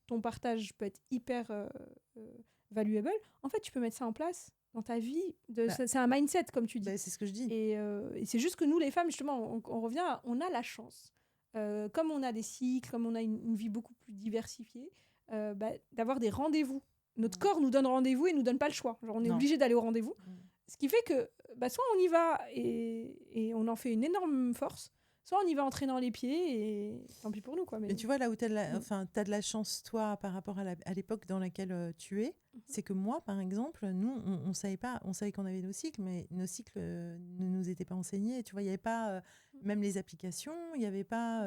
Speaker 1: ton partage peut être hyper valuable. En fait, tu peux mettre ça en place dans ta vie. C'est un mindset, comme tu dis.
Speaker 2: C'est ce que je dis.
Speaker 1: Et c'est juste que nous, les femmes, justement, on revient, on a la chance. Comme on a des cycles, comme on a une vie beaucoup plus diversifiée, d'avoir des rendez-vous. Notre corps nous donne rendez-vous et nous donne pas le choix. Genre, on est obligé d'aller au rendez-vous. Ce qui fait que soit on y va et on en fait une énorme force, soit on y va en traînant les pieds et tant pis pour nous, quoi.
Speaker 2: Mais tu vois, là où tu as de la chance, toi, par rapport à l'époque dans laquelle tu es, c'est que moi, par exemple, nous, on savait pas, on savait qu'on avait nos cycles, mais nos cycles ne nous étaient pas enseignés. Tu vois, il n'y avait pas même les applications, il n'y avait pas...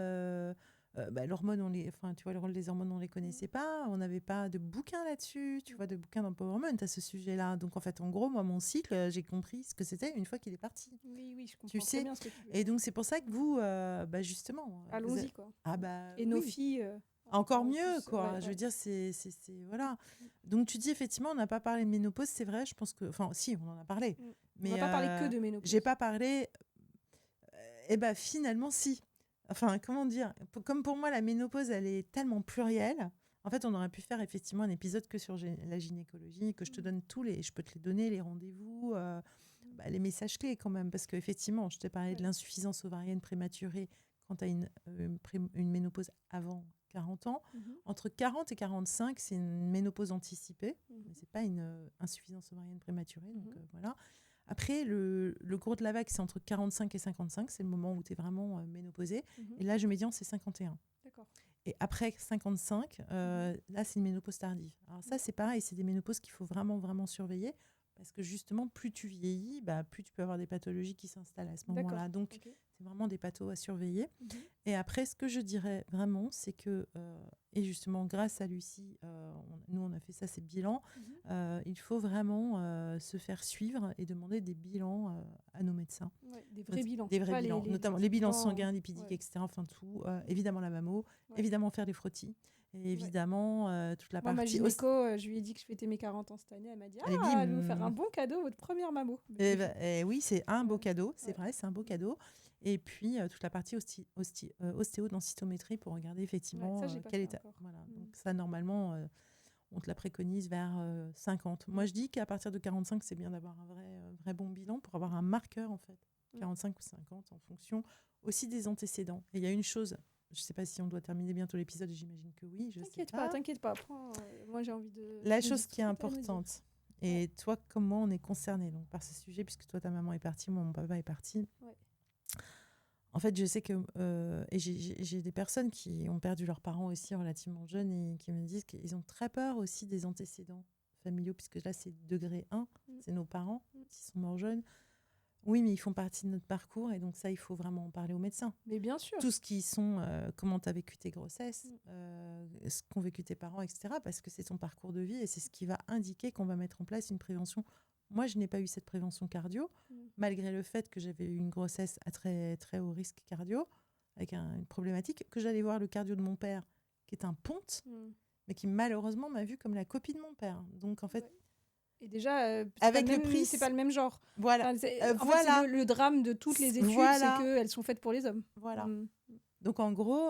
Speaker 2: l'hormone, tu vois, le rôle des hormones, on les connaissait pas. On n'avait pas de bouquin là-dessus, tu vois, de bouquin dans Power Hormone à ce sujet-là. Donc, en fait, en gros, moi, mon cycle, j'ai compris ce que c'était une fois qu'il est parti.
Speaker 1: Oui, je comprends
Speaker 2: Tu
Speaker 1: très
Speaker 2: sais.
Speaker 1: bien ce que tu veux
Speaker 2: Et
Speaker 1: dire.
Speaker 2: donc, c'est pour ça que vous, justement...
Speaker 1: Allons-y, quoi.
Speaker 2: Ah bah
Speaker 1: Et nos
Speaker 2: oui.
Speaker 1: filles...
Speaker 2: Encore
Speaker 1: en
Speaker 2: mieux,
Speaker 1: plus,
Speaker 2: quoi.
Speaker 1: ouais.
Speaker 2: Je veux dire, voilà. Donc, tu dis, effectivement, on n'a pas parlé de ménopause, c'est vrai. Je pense que... Enfin, si, on en a parlé.
Speaker 1: On
Speaker 2: Mais
Speaker 1: va pas parler que de ménopause.
Speaker 2: j'ai pas parlé... finalement, si. Enfin, comment dire, comme pour moi, la ménopause, elle est tellement plurielle. En fait, on aurait pu faire effectivement un épisode que sur la gynécologie, que je te donne je peux te les donner, les rendez-vous, les messages clés quand même. Parce qu'effectivement, je t'ai parlé de l'insuffisance ovarienne prématurée quand tu as une ménopause avant 40 ans. Entre 40 et 45, c'est une ménopause anticipée, mais ce n'est pas une insuffisance ovarienne prématurée. Donc voilà. Après, le gros de la vague, c'est entre 45 et 55. C'est le moment où tu es vraiment ménopausée. Et l'âge médian, c'est 51.
Speaker 1: D'accord.
Speaker 2: Et après 55, là, c'est une ménopause tardive. Alors ça, c'est pareil. C'est des ménopauses qu'il faut vraiment, vraiment surveiller. Parce que justement, plus tu vieillis, plus tu peux avoir des pathologies qui s'installent à ce moment-là. Donc, c'est vraiment des pathos à surveiller. Et après, ce que je dirais vraiment, c'est que, et justement, grâce à Lucie, nous, on a fait ça, ces bilans, il faut vraiment se faire suivre et demander des bilans à nos médecins.
Speaker 1: Ouais, des vrais bilans.
Speaker 2: Des vrais bilans, notamment les bilans sanguins, lipidiques, etc. Enfin, tout. Évidemment, la mammo, évidemment, faire les frottis. Et évidemment, toute la
Speaker 1: partie... Moi, ma gynéco, je lui ai dit que je fêtais mes 40 ans cette année. Elle m'a dit, je vais vous faire un bon cadeau, votre première mammo.
Speaker 2: Oui, c'est un beau cadeau, c'est vrai, c'est un beau cadeau. Et puis, toute la partie ostéodensitométrie pour regarder effectivement quel état. Voilà. Donc ça, normalement, on te la préconise vers 50. Moi, je dis qu'à partir de 45, c'est bien d'avoir un vrai bon bilan pour avoir un marqueur, en fait. 45 ou 50, en fonction aussi des antécédents. Et il y a une chose... Je ne sais pas si on doit terminer bientôt l'épisode, j'imagine que oui.
Speaker 1: T'inquiète pas. Après, moi, j'ai envie de...
Speaker 2: La chose qui est importante, et toi, comme moi, on est concernés par ce sujet, puisque toi, ta maman est partie, moi, mon papa est parti. En fait, je sais que... et j'ai des personnes qui ont perdu leurs parents aussi relativement jeunes et qui me disent qu'ils ont très peur aussi des antécédents familiaux, puisque là, c'est degré 1, c'est nos parents qui sont morts jeunes. Oui, mais ils font partie de notre parcours et donc ça, il faut vraiment en parler aux médecins.
Speaker 1: Mais bien sûr.
Speaker 2: Tout ce qui sont comment tu as vécu tes grossesses, ce qu'ont vécu tes parents, etc. Parce que c'est ton parcours de vie et c'est ce qui va indiquer qu'on va mettre en place une prévention. Moi, je n'ai pas eu cette prévention cardio, malgré le fait que j'avais eu une grossesse à très, très haut risque cardio, avec une problématique, que j'allais voir le cardio de mon père, qui est un ponte, mais qui malheureusement m'a vue comme la copie de mon père. Donc en fait...
Speaker 1: Et déjà,
Speaker 2: avec le prix,
Speaker 1: c'est pas le même genre.
Speaker 2: Voilà.
Speaker 1: Enfin, fait, c'est le drame de toutes les études, c'est qu'elles sont faites pour les hommes.
Speaker 2: Voilà. Donc en gros,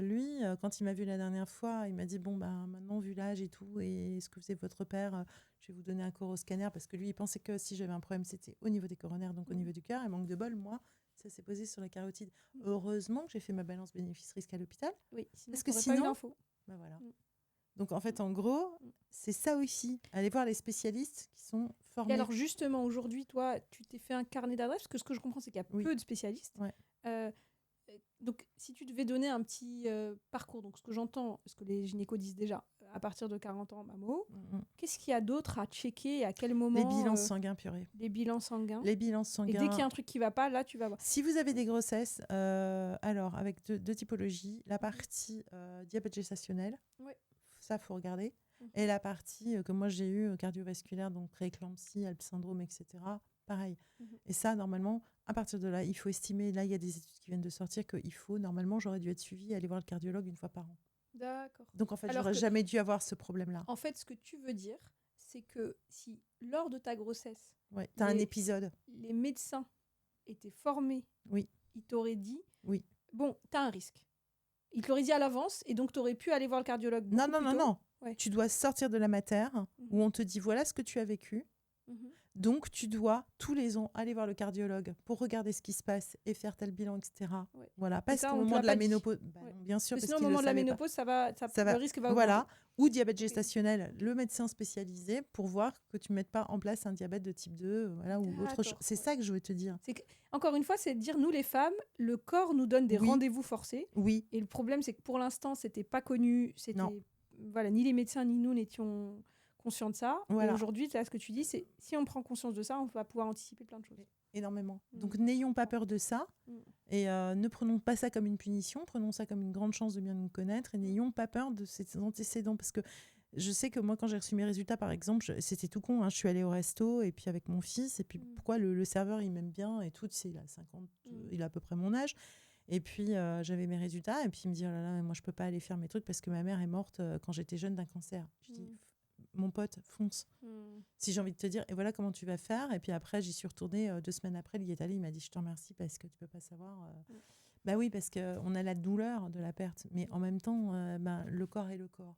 Speaker 2: lui, quand il m'a vu la dernière fois, il m'a dit maintenant vu l'âge et tout, et ce que faisait votre père, je vais vous donner un coroscanner parce que lui, il pensait que si j'avais un problème, c'était au niveau des coronaires, donc au niveau du cœur. Et manque de bol, moi, ça s'est posé sur la carotide. Heureusement que j'ai fait ma balance bénéfice-risque à l'hôpital.
Speaker 1: Oui.
Speaker 2: Parce que sinon, pas eu l'info. Voilà. Donc, en fait, en gros, c'est ça aussi. Aller voir les spécialistes qui sont formés.
Speaker 1: Et alors, justement, aujourd'hui, toi, tu t'es fait un carnet d'adresses, parce que ce que je comprends, c'est qu'il y a peu de spécialistes. Donc, si tu devais donner un petit parcours, donc ce que j'entends, ce que les gynécos disent déjà, à partir de 40 ans, mammo, qu'est-ce qu'il y a d'autre à checker et à quel moment?
Speaker 2: Les bilans sanguins purés.
Speaker 1: Les bilans sanguins.
Speaker 2: Les bilans sanguins.
Speaker 1: Et dès qu'il y a un truc qui ne va pas, là, tu vas voir.
Speaker 2: Si vous avez des grossesses, alors, avec deux typologies, la partie diabète gestationnel. Ça, il faut regarder. Et la partie que moi, j'ai eue, cardiovasculaire, donc prééclampsie, Alpes syndrome, etc., pareil. Et ça, normalement, à partir de là, il faut estimer, là, il y a des études qui viennent de sortir qu'il faut, normalement, j'aurais dû être suivie et aller voir le cardiologue une fois par an.
Speaker 1: D'accord.
Speaker 2: Donc, en fait, j'aurais jamais dû avoir ce problème-là.
Speaker 1: En fait, ce que tu veux dire, c'est que si, lors de ta grossesse,
Speaker 2: tu as un épisode,
Speaker 1: les médecins étaient formés, ils t'auraient dit, bon, tu as un risque. Il te l'aurait dit à l'avance et donc tu aurais pu aller voir le cardiologue.
Speaker 2: Non. Tu dois sortir de la matière où on te dit voilà ce que tu as vécu. Donc tu dois tous les ans aller voir le cardiologue pour regarder ce qui se passe et faire tel bilan, etc. Voilà, parce qu'au moment de la ménopause, bien sûr, parce
Speaker 1: sinon au moment de la ménopause, le risque va
Speaker 2: voilà. Ou diabète gestationnel, le médecin spécialisé pour voir que tu ne mettes pas en place un diabète de type 2 ou autre chose. C'est ça que je veux te dire.
Speaker 1: Encore une fois, c'est de dire, nous les femmes, le corps nous donne des rendez-vous forcés.
Speaker 2: Oui.
Speaker 1: Et le problème, c'est que pour l'instant, c'était pas connu. Voilà, ni les médecins ni nous n'étions conscients de ça. Voilà. Et aujourd'hui, là, ce que tu dis, c'est si on prend conscience de ça, on va pouvoir anticiper plein de choses.
Speaker 2: énormément. Donc, n'ayons pas peur de ça et ne prenons pas ça comme une punition, prenons ça comme une grande chance de bien nous connaître et n'ayons pas peur de ces antécédents parce que je sais que moi, quand j'ai reçu mes résultats, par exemple, c'était tout con, hein, je suis allée au resto et puis avec mon fils et puis pourquoi le serveur, il m'aime bien et tout, tu sais, il a 50, il a à peu près mon âge. Et puis, j'avais mes résultats et puis il me dit, oh là là, moi, je peux pas aller faire mes trucs parce que ma mère est morte quand j'étais jeune d'un cancer. Je dis, mon pote, fonce. Si j'ai envie de te dire, et voilà comment tu vas faire. Et puis après, j'y suis retournée 2 semaines après, il y est allé, il m'a dit, je te remercie parce que tu peux pas savoir. Bah oui, parce qu'on a la douleur de la perte, mais en même temps, le corps est le corps.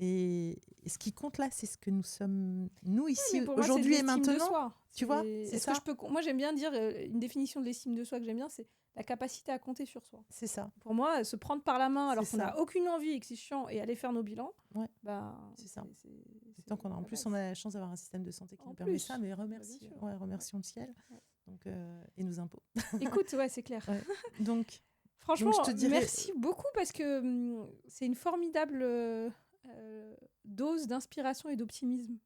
Speaker 2: Et ce qui compte là, c'est ce que nous sommes, nous ici, aujourd'hui et maintenant. Tu vois, c'est ça.
Speaker 1: Moi, j'aime bien dire, une définition de l'estime de soi que j'aime bien, c'est la capacité à compter sur soi.
Speaker 2: C'est ça.
Speaker 1: Pour moi, se prendre par la main alors qu'on n'a aucune envie et que c'est chiant et aller faire nos bilans,
Speaker 2: c'est ça. Tant qu'on a, en plus, on a la chance d'avoir un système de santé qui nous permet ça, mais remercions le ciel donc, et nos impôts.
Speaker 1: Écoute, c'est clair.
Speaker 2: Donc,
Speaker 1: franchement, je te dirais... merci beaucoup parce que c'est une formidable dose d'inspiration et d'optimisme.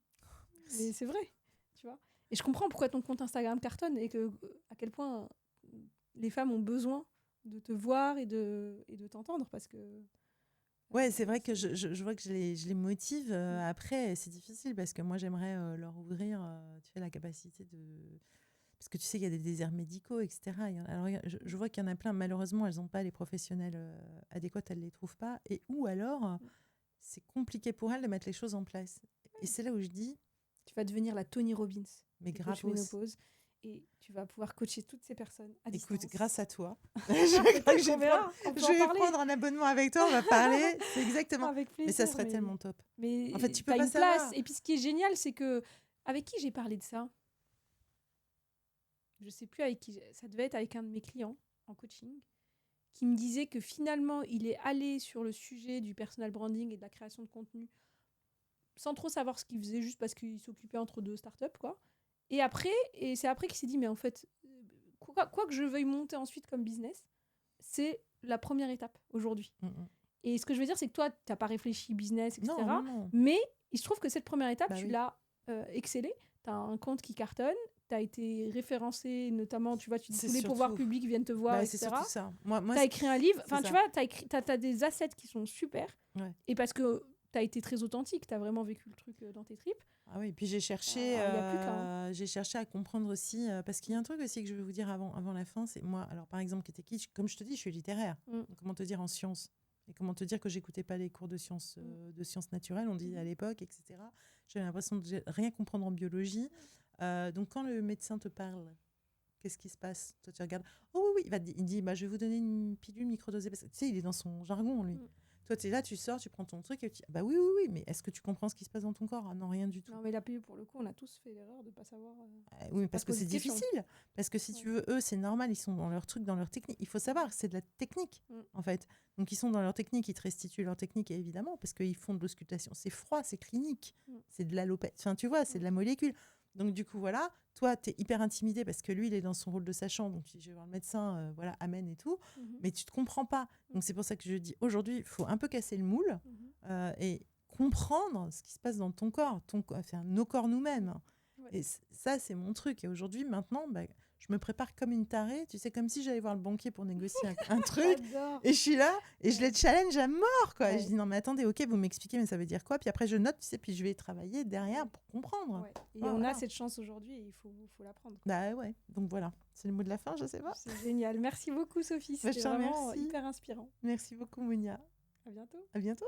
Speaker 1: Et c'est vrai, tu vois. Et je comprends pourquoi ton compte Instagram cartonne et à quel point les femmes ont besoin de te voir et de t'entendre parce que...
Speaker 2: Ouais, c'est vrai que je vois que je les motive. Après, c'est difficile parce que moi, j'aimerais leur ouvrir tu sais, la capacité de... Parce que tu sais qu'il y a des déserts médicaux, etc. Alors, je vois qu'il y en a plein. Malheureusement, elles n'ont pas les professionnels adéquats, elles ne les trouvent pas. Et ou alors, c'est compliqué pour elles de mettre les choses en place. Et c'est là où je dis...
Speaker 1: Tu vas devenir la Tony Robbins.
Speaker 2: Mais grave.
Speaker 1: Et tu vas pouvoir coacher toutes ces personnes à distance.
Speaker 2: Écoute, grâce à toi, je vais prendre un abonnement avec toi, on va parler. C'est exactement.
Speaker 1: Avec plaisir,
Speaker 2: mais ça serait tellement top.
Speaker 1: Mais
Speaker 2: en fait, tu peux pas
Speaker 1: une
Speaker 2: savoir.
Speaker 1: place. Et puis ce qui est génial, c'est que avec qui j'ai parlé de ça, je sais plus avec qui. Ça devait être avec un de mes clients en coaching, qui me disait que finalement, il est allé sur le sujet du personal branding et de la création de contenu sans trop savoir ce qu'il faisait, juste parce qu'il s'occupait entre 2 startups, quoi. Et c'est après qu'il s'est dit, mais en fait, quoi que je veuille monter ensuite comme business, c'est la première étape aujourd'hui. Et ce que je veux dire, c'est que toi, tu n'as pas réfléchi business, etc.
Speaker 2: Non.
Speaker 1: Mais il se trouve que cette première étape, tu l'as excellé. Tu as un compte qui cartonne, tu as été référencé, notamment, tu vois, tous les pouvoirs publics viennent te voir, etc.
Speaker 2: C'est surtout ça.
Speaker 1: Tu as écrit un livre. Enfin, tu vois, tu as des assets qui sont super. Ouais. Et parce que tu as été très authentique, tu as vraiment vécu le truc dans tes tripes.
Speaker 2: Ah oui, puis j'ai cherché à comprendre aussi, parce qu'il y a un truc aussi que je veux vous dire avant la fin, c'est moi, alors par exemple, comme je te dis, je suis littéraire. Donc, comment te dire en sciences? Et comment te dire que j'écoutais pas les cours de sciences naturelles, on dit à l'époque, etc. J'avais l'impression de rien comprendre en biologie. Donc quand le médecin te parle, qu'est-ce qui se passe? Toi, tu regardes, oh oui, il dit, je vais vous donner une pilule microdosée, parce que tu sais, il est dans son jargon, lui. Toi, tu es là, tu sors, tu prends ton truc et tu dis, oui, mais est-ce que tu comprends ce qui se passe dans ton corps? Non, rien du tout.
Speaker 1: Non, mais la pilule, pour le coup, on a tous fait l'erreur de ne pas savoir.
Speaker 2: Oui, parce que c'est difficile. Parce que si tu veux, eux, c'est normal, ils sont dans leur truc, dans leur technique. Il faut savoir, c'est de la technique, en fait. Donc, ils sont dans leur technique, ils te restituent leur technique, évidemment, parce qu'ils font de l'auscultation. C'est froid, c'est clinique. C'est de l'allopathie. Enfin, tu vois, c'est de la molécule. Donc, du coup, voilà, toi, tu es hyper intimidé parce que lui, il est dans son rôle de sachant. Donc, je vais voir le médecin, amen et tout. Mais tu ne te comprends pas. Donc, c'est pour ça que je dis, aujourd'hui, il faut un peu casser le moule et comprendre ce qui se passe dans ton corps. Nos corps nous-mêmes. Ouais. Et ça, c'est mon truc. Et aujourd'hui, maintenant, je me prépare comme une tarée. Tu sais, comme si j'allais voir le banquier pour négocier un truc. Et je suis là et je les challenge à mort, quoi. Ouais. Et je dis, non, mais attendez, ok, vous m'expliquez, mais ça veut dire quoi? Puis après, je note, tu sais, puis je vais travailler derrière pour comprendre.
Speaker 1: Ouais. Et on a cette chance aujourd'hui et il faut la prendre.
Speaker 2: Ouais. Donc voilà, c'est le mot de la fin, je sais pas.
Speaker 1: C'est génial. Merci beaucoup, Sophie. C'était vraiment hyper inspirant.
Speaker 2: Merci beaucoup, Mounia.
Speaker 1: À bientôt.
Speaker 2: À bientôt.